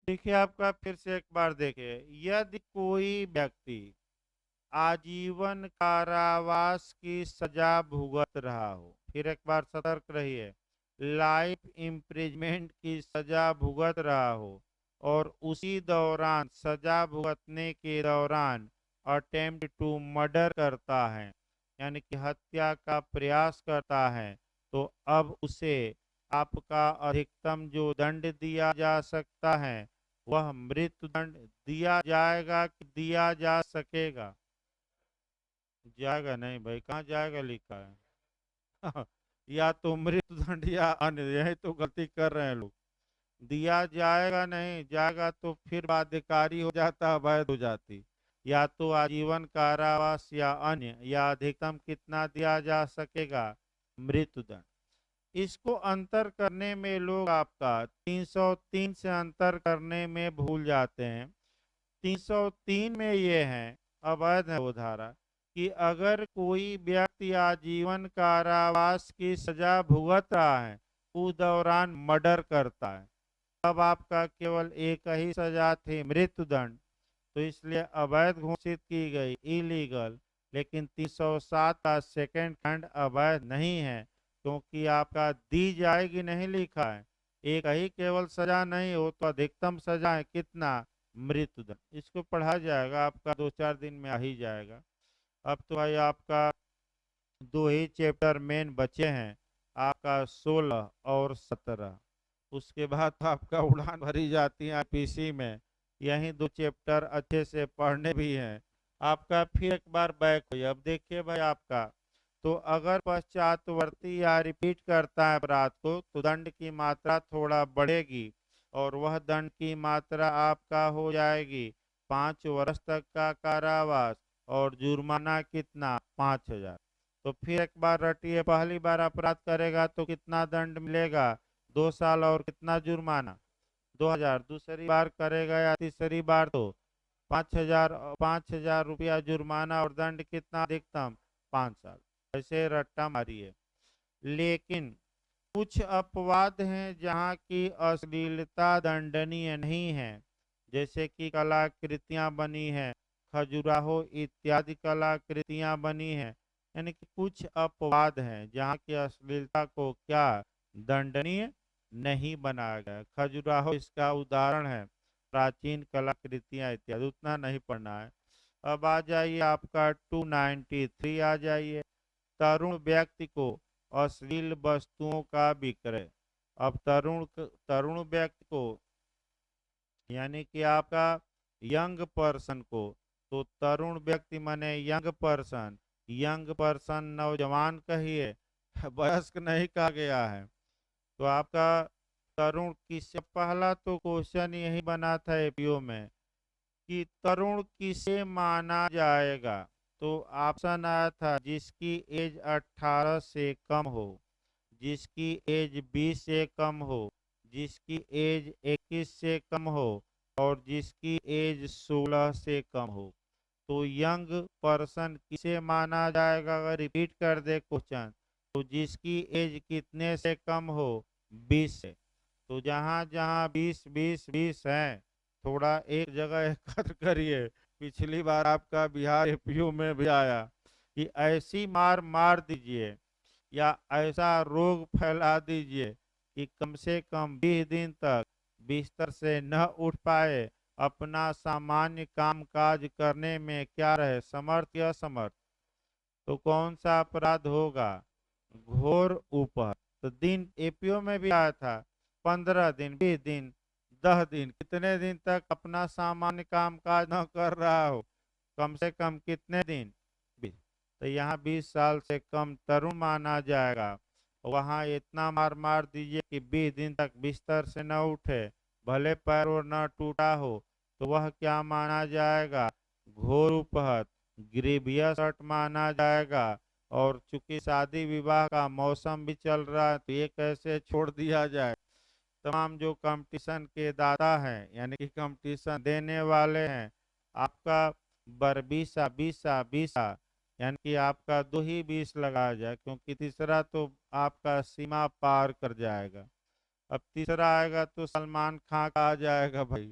देखिए आपका फिर से एक बार देखिए, यदि कोई व्यक्ति आजीवन कारावास की सजा भुगत रहा हो, फिर एक बार सतर्क रहिए, लाइफ इम्प्रिजमेंट की सजा भुगत रहा हो, और उसी दौरान, सजा भुगतने के दौरान अटेम्प्ट टू मर्डर करता है, यानी कि हत्या का प्रयास करता है, तो अब उसे आपका अधिकतम जो दंड दिया जा सकता है वह मृत्यु दंड दिया जाएगा कि दिया जा सकेगा। जाएगा नहीं भाई, कहाँ जाएगा लिखा है। या तो मृत्यु दंड या अन्य, यही तो गलती कर रहे हैं लोग। दिया जाएगा नहीं, जाएगा तो फिर बाध्यकारी हो जाता, अवैध हो जाती। या तो आजीवन कारावास या अन्य, या अधिकतम कितना दिया जा सकेगा, मृत्युदंड। इसको अंतर करने में लोग आपका 303 से अंतर करने में भूल जाते हैं। 303 में ये है, अवैध है वो धारा, कि अगर कोई व्यक्ति आजीवन कारावास की सजा भुगत रहा है, उस दौरान मर्डर करता है, तब आपका केवल एक ही सजा थी, मृत्युदंड। तो इसलिए अवैध घोषित की गई, इलीगल। लेकिन 307 का सेकंड खंड अवैध नहीं है, क्योंकि आपका दी जाएगी नहीं लिखा है। एक ही केवल सजा नहीं हो तो अधिकतम सजा है कितना, मृत्युदंड। इसको पढ़ा जाएगा, आपका 2-4 दिन में आ ही जाएगा। अब तो भाई आपका 2 ही चैप्टर मेन बचे हैं, आपका 16 और 17। उसके बाद तो आपका उड़ान भरी जाती है पीसी में। यही 2 चैप्टर अच्छे से पढ़ने भी हैं। आपका फिर एक बार बैक हो, अब देखिए भाई आपका, तो अगर पश्चातवर्ती या रिपीट करता है अपराध को, तो दंड की मात्रा थोड़ा बढ़ेगी, और वह दंड की मात्रा आपका हो जाएगी 5 वर्ष तक का कारावास, और जुर्माना कितना, 5,000। तो फिर एक बार रटिए, पहली बार अपराध करेगा तो कितना दंड मिलेगा, 2 साल और कितना जुर्माना, 2,000। दूसरी बार करेगा या तीसरी बार तो 5,000, 5,000 रुपया जुर्माना, और दंड कितना, अधिकतम 5 साल। ऐसे रट्टा मारिए। लेकिन कुछ अपवाद हैं जहाँ की अश्लीलता दंडनीय नहीं है, जैसे कि कलाकृतियां बनी है, खजुराहो इत्यादि कलाकृतियां बनी है। यानी कि कुछ अपवाद हैं जहाँ की अश्लीलता को क्या, दंडनीय नहीं बनाया गया। खजुराहो इसका उदाहरण है, प्राचीन कलाकृतियां इत्यादि। उतना नहीं पढ़ना है। अब आ जाइए आपका 293 आ जाइए, तरुण व्यक्ति को अश्लील वस्तुओं का विक्रय। अब तरुण व्यक्ति को, यानी कि आपका यंग पर्सन को, तो तरुण व्यक्ति माने यंग पर्सन, यंग पर्सन नौजवान कहिए, वयस्क नहीं कहा गया है। तो आपका तरुण किस, पहला तो क्वेश्चन यही बना था एपीओ में कि तरुण किसे माना जाएगा। तो ऑप्शन आया था जिसकी एज 18 से कम हो, जिसकी एज 20 से कम हो, जिसकी एज 21 से कम हो, और जिसकी एज 16 से कम हो। तो यंग पर्सन किसे माना जाएगा, अगर रिपीट कर दे क्वेश्चन, तो जिसकी एज कितने से कम हो, 20 से। तो जहाँ जहाँ 20 20 20 है, थोड़ा एक जगह एकत्र करिए। पिछली बार आपका बिहार एपीयू में भी आया कि ऐसी मार मार दीजिए, या ऐसा रोग फैला दीजिए कि कम से कम 20 दिन तक बिस्तर से न उठ पाए, अपना सामान्य काम काज करने में क्या रहे, समर्थ या असमर्थ। तो कौन सा अपराध होगा, घोर उपहत। तो दिन एपीओ में भी आया था, 15 दिन, 20 दिन, 10 दिन, कितने दिन तक अपना सामान्य काम काज न कर रहा हो, कम से कम कितने दिन, 20। तो यहाँ 20 साल से कम तरुण माना जाएगा। वहाँ इतना मार मार दीजिए कि 20 दिन तक बिस्तर से न उठे, भले पैर और न टूटा हो, तो वह क्या माना जाएगा, घोर उपहत, ग्रीवियस हर्ट माना जाएगा। और चूंकि शादी विवाह का मौसम भी चल रहा है, तो ये कैसे छोड़ दिया जाए। तमाम जो कंपटीशन के दाता हैं, यानी कि कंपटीशन देने वाले हैं, आपका बरबीसा बीसा बीसा, यानी कि आपका 2 ही 20 लगाया जाए, क्योंकि तीसरा तो आपका सीमा पार कर जाएगा। अब तीसरा आएगा तो सलमान खान का आ जाएगा भाई।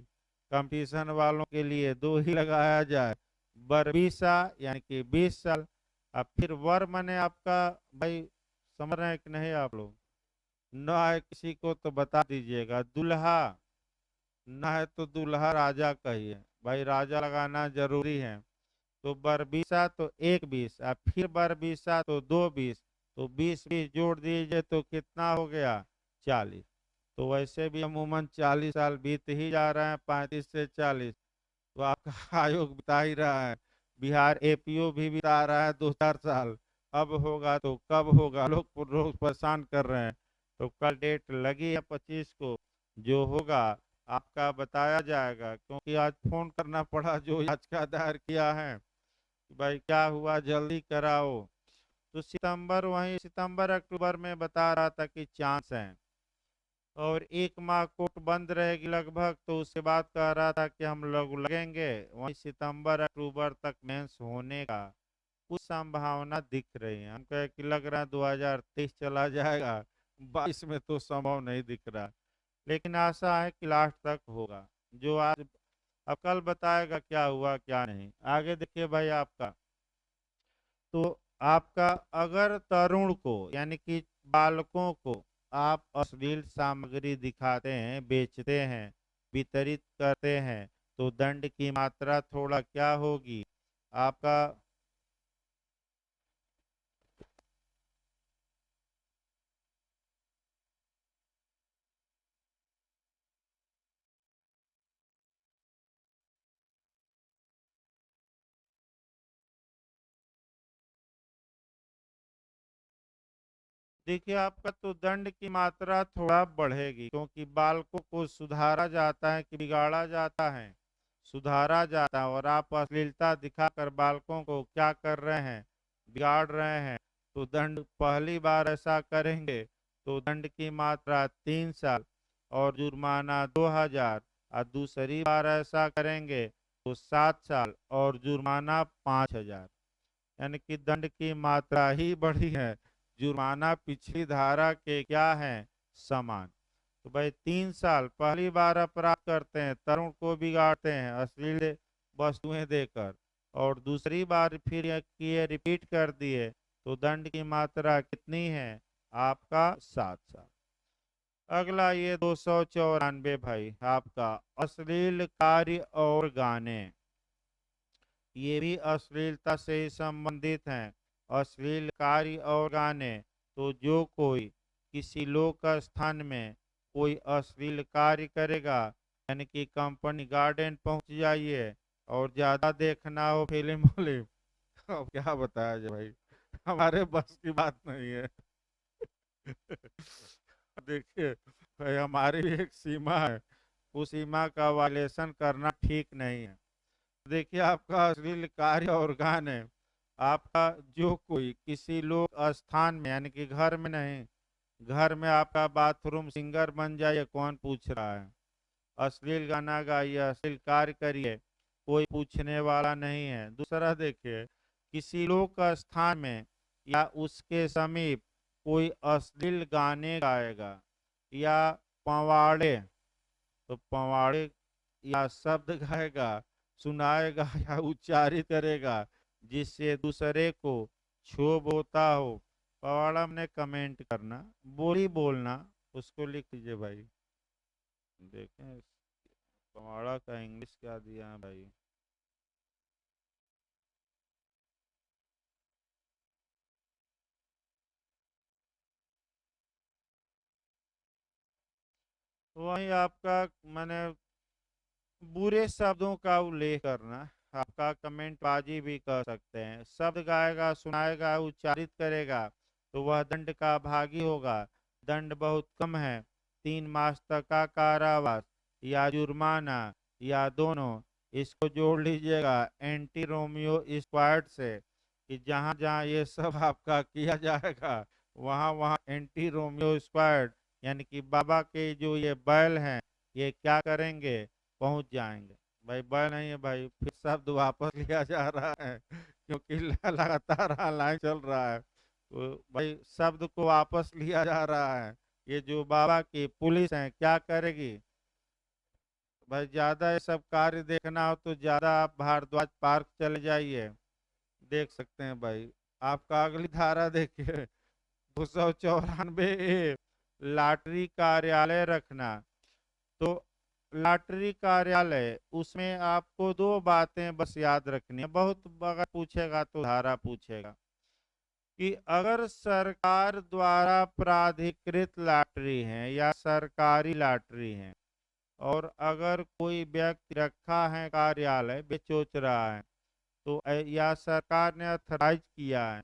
कंपटीशन वालों के लिए 2 ही लगाया जाए, बरबीसा यानी कि 20 साल। अब फिर वर मने आपका, भाई समझ रहे हैं कि नहीं आप लोग, न है किसी को तो बता दीजिएगा, दुल्हा, न है तो दुल्हा राजा कहिए, भाई राजा लगाना जरूरी है। तो बरबीसा तो 1 20, अब फिर बरबीसा तो 2 20, तो 20 20 जोड़ दीजिए तो कितना हो गया, 40। तो वैसे भी अमूमन 40 साल बीत ही जा रहे हैं, 35 से 40। तो आपका आयोग बता ही रहा है, बिहार एपीओ भी बता रहा है 2-4 साल। अब होगा तो कब होगा, लोग परेशान कर रहे हैं। तो कल डेट लगी है 25 को, जो होगा आपका बताया जाएगा, क्योंकि आज फोन करना पड़ा जो याचिका दायर किया है कि भाई क्या हुआ जल्दी कराओ। तो सितंबर अक्टूबर में बता रहा था कि चांस है, और 1 माह कोर्ट बंद रहेगी लगभग, तो उसके बाद कह रहा था कि हम लोग लगेंगे। वहीं सितंबर अक्टूबर तक मेंस होने का कुछ संभावना दिख रही है। हम कहे कि लग रहा है 2023 चला जाएगा, 22 में तो संभव नहीं दिख रहा, लेकिन आशा है कि लास्ट तक होगा। जो आज अब कल बताएगा क्या हुआ क्या नहीं। आगे देखिए भाई आपका, तो आपका अगर तरुण को यानी कि बालकों को आप अश्लील सामग्री दिखाते हैं, बेचते हैं, वितरित करते हैं, तो दंड की मात्रा थोड़ा क्या होगी आपका। देखिए आपका तो दंड की मात्रा थोड़ा बढ़ेगी, क्योंकि बालकों को सुधारा जाता है कि बिगाड़ा जाता है, सुधारा जाता है। और आप अश्लीलता दिखाकर बालकों को क्या कर रहे हैं, बिगाड़ रहे हैं। तो दंड पहली बार ऐसा करेंगे तो दंड की मात्रा 3 साल और जुर्माना 2,000, और दूसरी बार ऐसा करेंगे तो 7 साल और जुर्माना 5,000। यानी कि दंड की मात्रा ही बढ़ी है, जुर्माना पिछली धारा के क्या है, समान। तो भाई 3 साल पहली बार अपराध करते हैं, तरुण को बिगाड़ते हैं अश्लील वस्तुएं देकर, और दूसरी बार फिर ये रिपीट कर दिए, तो दंड की मात्रा कितनी है आपका, 7 साल। अगला ये 294 भाई आपका, अश्लील कार्य और गाने, ये भी अश्लीलता से ही संबंधित हैं। अश्लील कार्य और गाने, तो जो कोई किसी लोक स्थान में कोई अश्लील कार्य करेगा, यानी कि कंपनी गार्डन पहुंच जाइए और ज्यादा देखना हो फिल्म वोलिम, अब क्या बताया जाए भाई, हमारे बस की बात नहीं है। देखिए भाई, हमारी भी एक सीमा है, उस सीमा का वायलेशन करना ठीक नहीं है। देखिए आपका अश्लील कार्य और गाने, आपका जो कोई किसी लोग स्थान में यानी कि घर में नहीं, घर में आपका बाथरूम सिंगर बन जाइए, कौन पूछ रहा है। अश्लील गाना गाइए, अश्लील कार्य करिए, कोई पूछने वाला नहीं है। दूसरा देखिए, किसी लोग का स्थान में या उसके समीप कोई अश्लील गाने गाएगा या पवाड़े, तो पवाड़े या शब्द गाएगा, सुनाएगा या उच्चारित करेगा जिससे दूसरे को क्षोभ होता हो। पवाड़ा में कमेंट करना, बोली बोलना, उसको लिख लीजिए भाई। देखें पवाड़ा का इंग्लिश क्या दिया है भाई। वही आपका मैंने बुरे शब्दों का उल्लेख करना, आपका कमेंट बाजी भी कर सकते हैं। शब्द गाएगा, सुनाएगा, उच्चारित करेगा, तो वह दंड का भागी होगा। दंड बहुत कम है, 3 मास तक का कारावास या जुर्माना या दोनों। इसको जोड़ लीजिएगा एंटी रोमियो स्क्वाड से, कि जहां जहां ये सब आपका किया जाएगा, वहां वहां एंटी रोमियो स्क्वाड यानी कि बाबा के जो ये बैल हैं, ये क्या करेंगे, पहुंच जाएंगे। भाई बैल नहीं है भाई, फिर शब्द वापस लिया जा रहा है, क्योंकि लगातार ऑनलाइन चल रहा है, तो भाई शब्द को वापस लिया जा रहा है। ये जो बाबा की पुलिस है क्या करेगी। भाई ज्यादा ये सब कार्य देखना हो तो ज्यादा आप भारद्वाज पार्क चले जाइए, देख सकते हैं भाई। आपका अगली धारा देखिए, 294 लॉटरी कार्यालय रखना। तो लॉटरी कार्यालय, उसमें आपको 2 बातें बस याद रखनी है, बहुत अगर पूछेगा तो धारा पूछेगा कि अगर सरकार द्वारा प्राधिकृत लॉटरी है या सरकारी लॉटरी है, और अगर कोई व्यक्ति रखा है कार्यालय बेचोच रहा है, तो या सरकार ने अथराइज किया है,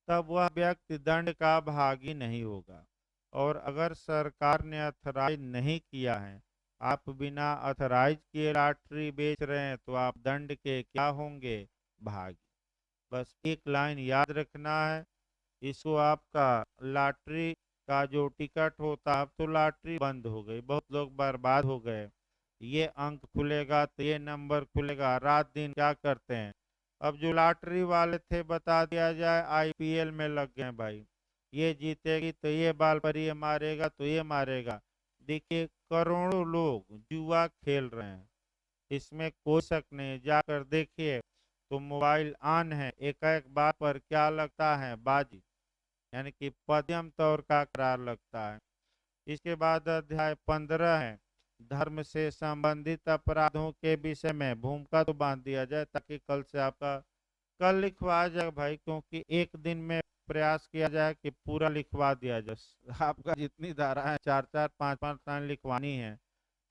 तब वह व्यक्ति दंड का भागी नहीं होगा। और अगर सरकार ने अथराइज नहीं किया है आप बिना अथराइज किए लॉटरी बेच रहे हैं तो आप दंड के क्या होंगे? भागी। बस एक लाइन याद रखना है। इसको आपका लॉटरी का जो टिकट होता, अब तो लॉटरी बंद हो गई, बहुत लोग बर्बाद हो गए। ये अंक खुलेगा तो ये नंबर खुलेगा, रात दिन क्या करते हैं। अब जो लॉटरी वाले थे बता दिया जाए आईपीएल में लग गए भाई, ये जीतेगी तो ये बाल पर ये मारेगा तो ये मारेगा। देखिए करोड़ों लोग जुआ खेल रहे हैं, इसमें कोई शक नहीं। जाकर देखिए तो मोबाइल ऑन है, एक एक बात पर क्या लगता है? बाजी, यानी कि पद्यम तौर का करार लगता है। इसके बाद अध्याय 15 है, धर्म से संबंधित अपराधों के विषय में भूमिका तो बांध दिया जाए ताकि कल से आपका कल लिखवा जाए भाई, क्योंकि एक दिन में प्रयास किया जाए कि पूरा लिखवा दिया जाए। आपका जितनी धारा है, चार चार पांच पांच लाइन लिखवानी है।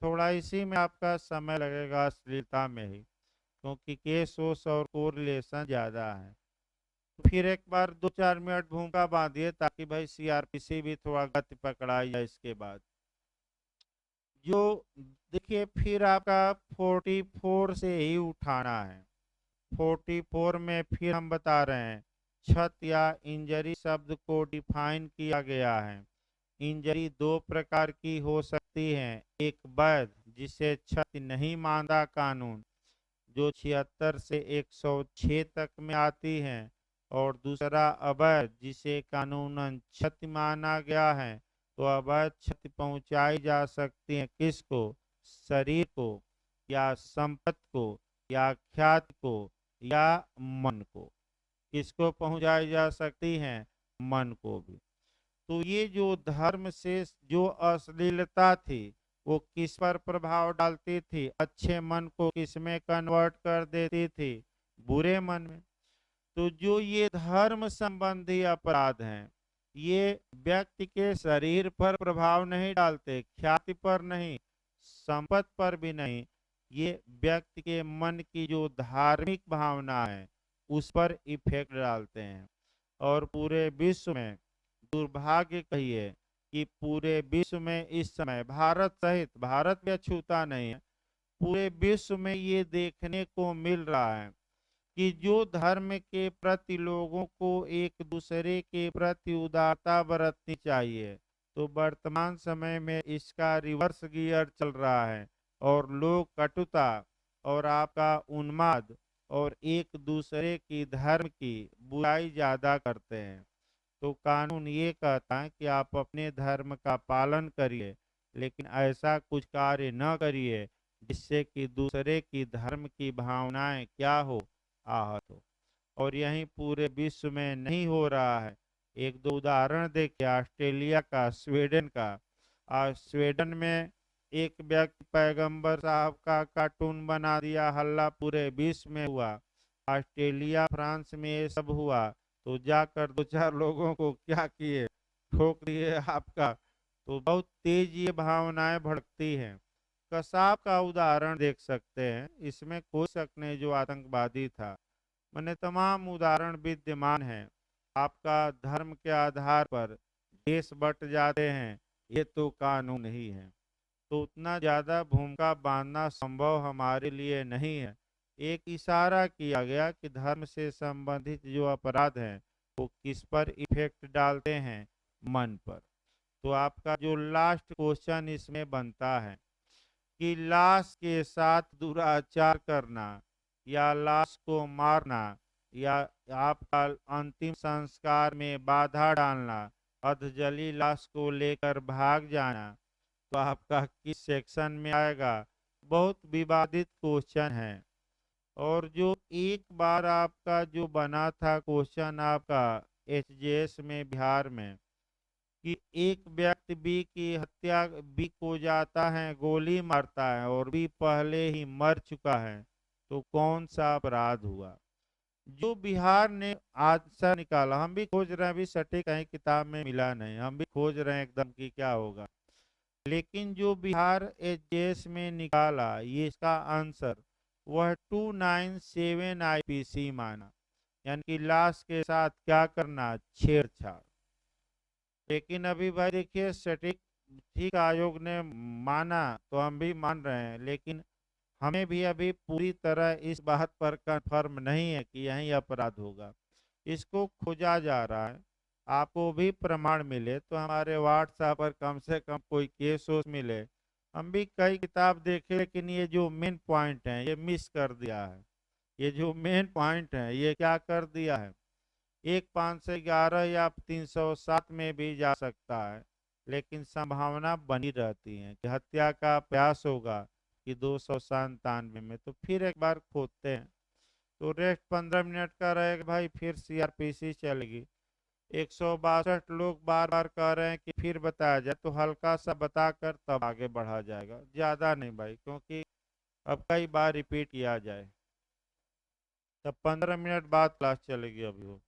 थोड़ा इसी में आपका समय लगेगा, अश्लीलता में ही, क्योंकि केस वोस और कोरिलेशन ज्यादा है। तो फिर एक बार 2-4 मिनट भूमिका बांधिए ताकि भाई सीआरपीसी भी थोड़ा गति पकड़ाई जाए। इसके बाद जो देखिए फिर आपका 44 से ही उठाना है। 44 में फिर हम बता रहे हैं, क्षत या इंजरी शब्द को डिफाइन किया गया है। इंजरी दो प्रकार की हो सकती है, एक वैध जिसे क्षति नहीं मानता कानून, जो 76 से 106 तक में आती है, और दूसरा अवैध जिसे कानूनन क्षति माना गया है। तो अवैध क्षति पहुंचाई जा सकती है किसको? शरीर को या संपत्ति को या ख्याति को या मन को। किसको पहुंचाई जा सकती है? मन को भी। तो ये जो धर्म से जो अश्लीलता थी वो किस पर प्रभाव डालती थी? अच्छे मन को किस में कन्वर्ट कर देती थी? बुरे मन में। तो जो ये धर्म संबंधी अपराध हैं, ये व्यक्ति के शरीर पर प्रभाव नहीं डालते, ख्याति पर नहीं, संपत्ति पर भी नहीं। ये व्यक्ति के मन की जो धार्मिक भावना है उस पर इफेक्ट डालते हैं। और पूरे विश्व में दुर्भाग्य कहिए कि पूरे विश्व में इस समय भारत सहित, भारत भी अछूता नहीं है, पूरे विश्व में ये देखने को मिल रहा है कि जो धर्म के प्रति लोगों को एक दूसरे के प्रति उदारता बरतनी चाहिए, तो वर्तमान समय में इसका रिवर्स गियर चल रहा है और लोग कटुता और आपका उन्माद और एक दूसरे की धर्म की बुराई ज्यादा करते हैं। तो कानून ये कहता है कि आप अपने धर्म का पालन करिए, लेकिन ऐसा कुछ कार्य न करिए जिससे कि दूसरे की धर्म की भावनाएं क्या हो? आहत हो। और यही पूरे विश्व में नहीं हो रहा है। एक दो उदाहरण देखिए, ऑस्ट्रेलिया का, स्वीडन का। आज स्वीडन में एक व्यक्ति पैगंबर साहब का कार्टून बना दिया, हल्ला पूरे विश्व में हुआ। ऑस्ट्रेलिया फ्रांस में ये सब हुआ तो जाकर दो चार लोगों को क्या किए? ठोक दिए आपका। तो बहुत तेज ये भावनाएं भड़कती हैं। कसाब का उदाहरण देख सकते हैं, इसमें कोई शक नहीं जो आतंकवादी था। मैंने तमाम उदाहरण विद्यमान हैं। आपका धर्म के आधार पर देश बट जाते हैं, ये तो कानून ही है। तो उतना ज्यादा भूमिका बांधना संभव हमारे लिए नहीं है। एक इशारा किया गया कि धर्म से संबंधित जो अपराध हैं वो किस पर इफेक्ट डालते हैं? मन पर। तो आपका जो लास्ट क्वेश्चन इसमें बनता है कि लाश के साथ दुराचार करना या लाश को मारना या आपका अंतिम संस्कार में बाधा डालना, अधजली लाश को लेकर भाग जाना, तो आपका किस सेक्शन में आएगा? बहुत विवादित क्वेश्चन है। और जो एक बार आपका जो बना था क्वेश्चन आपका एचजेएस में बिहार में, कि एक व्यक्ति बी की हत्या, बी को जाता है गोली मारता है और बी पहले ही मर चुका है, तो कौन सा अपराध हुआ? जो बिहार ने आंसर निकाला, हम भी खोज रहे हैं, अभी सटीक कहीं किताब में मिला नहीं, हम भी खोज रहे हैं एकदम कि क्या होगा। लेकिन जो बिहार एचजेएस में निकाला ये इसका आंसर, वह 297 आईपीसी माना, यानी कि लाश के साथ क्या करना? छेड़छाड़। लेकिन अभी भाई देखिए सटीक ठीक, आयोग ने माना तो हम भी मान रहे हैं, लेकिन हमें भी अभी पूरी तरह इस बात पर कंफर्म नहीं है कि यही अपराध होगा। इसको खोजा जा रहा है। आपको भी प्रमाण मिले तो हमारे व्हाट्सएप पर कम से कम कोई केस वोस मिले। हम भी कई किताब देखे, लेकिन ये जो मेन पॉइंट है ये मिस कर दिया है। ये जो मेन पॉइंट है ये क्या कर दिया है, एक 511 या 307 में भी जा सकता है, लेकिन संभावना बनी रहती है कि हत्या का प्रयास होगा कि 297 में। तो फिर एक बार खोदते हैं, तो रेस्ट 15 मिनट का रहेगा भाई, फिर सीआरपीसी चलेगी। 162 लोग बार बार कह रहे हैं कि फिर बताया जाए, तो हल्का सा बताकर तब आगे बढ़ा जाएगा, ज्यादा नहीं भाई, क्योंकि अब कई बार रिपीट किया जाए। तब 15 मिनट बाद क्लास चलेगी अभी वो।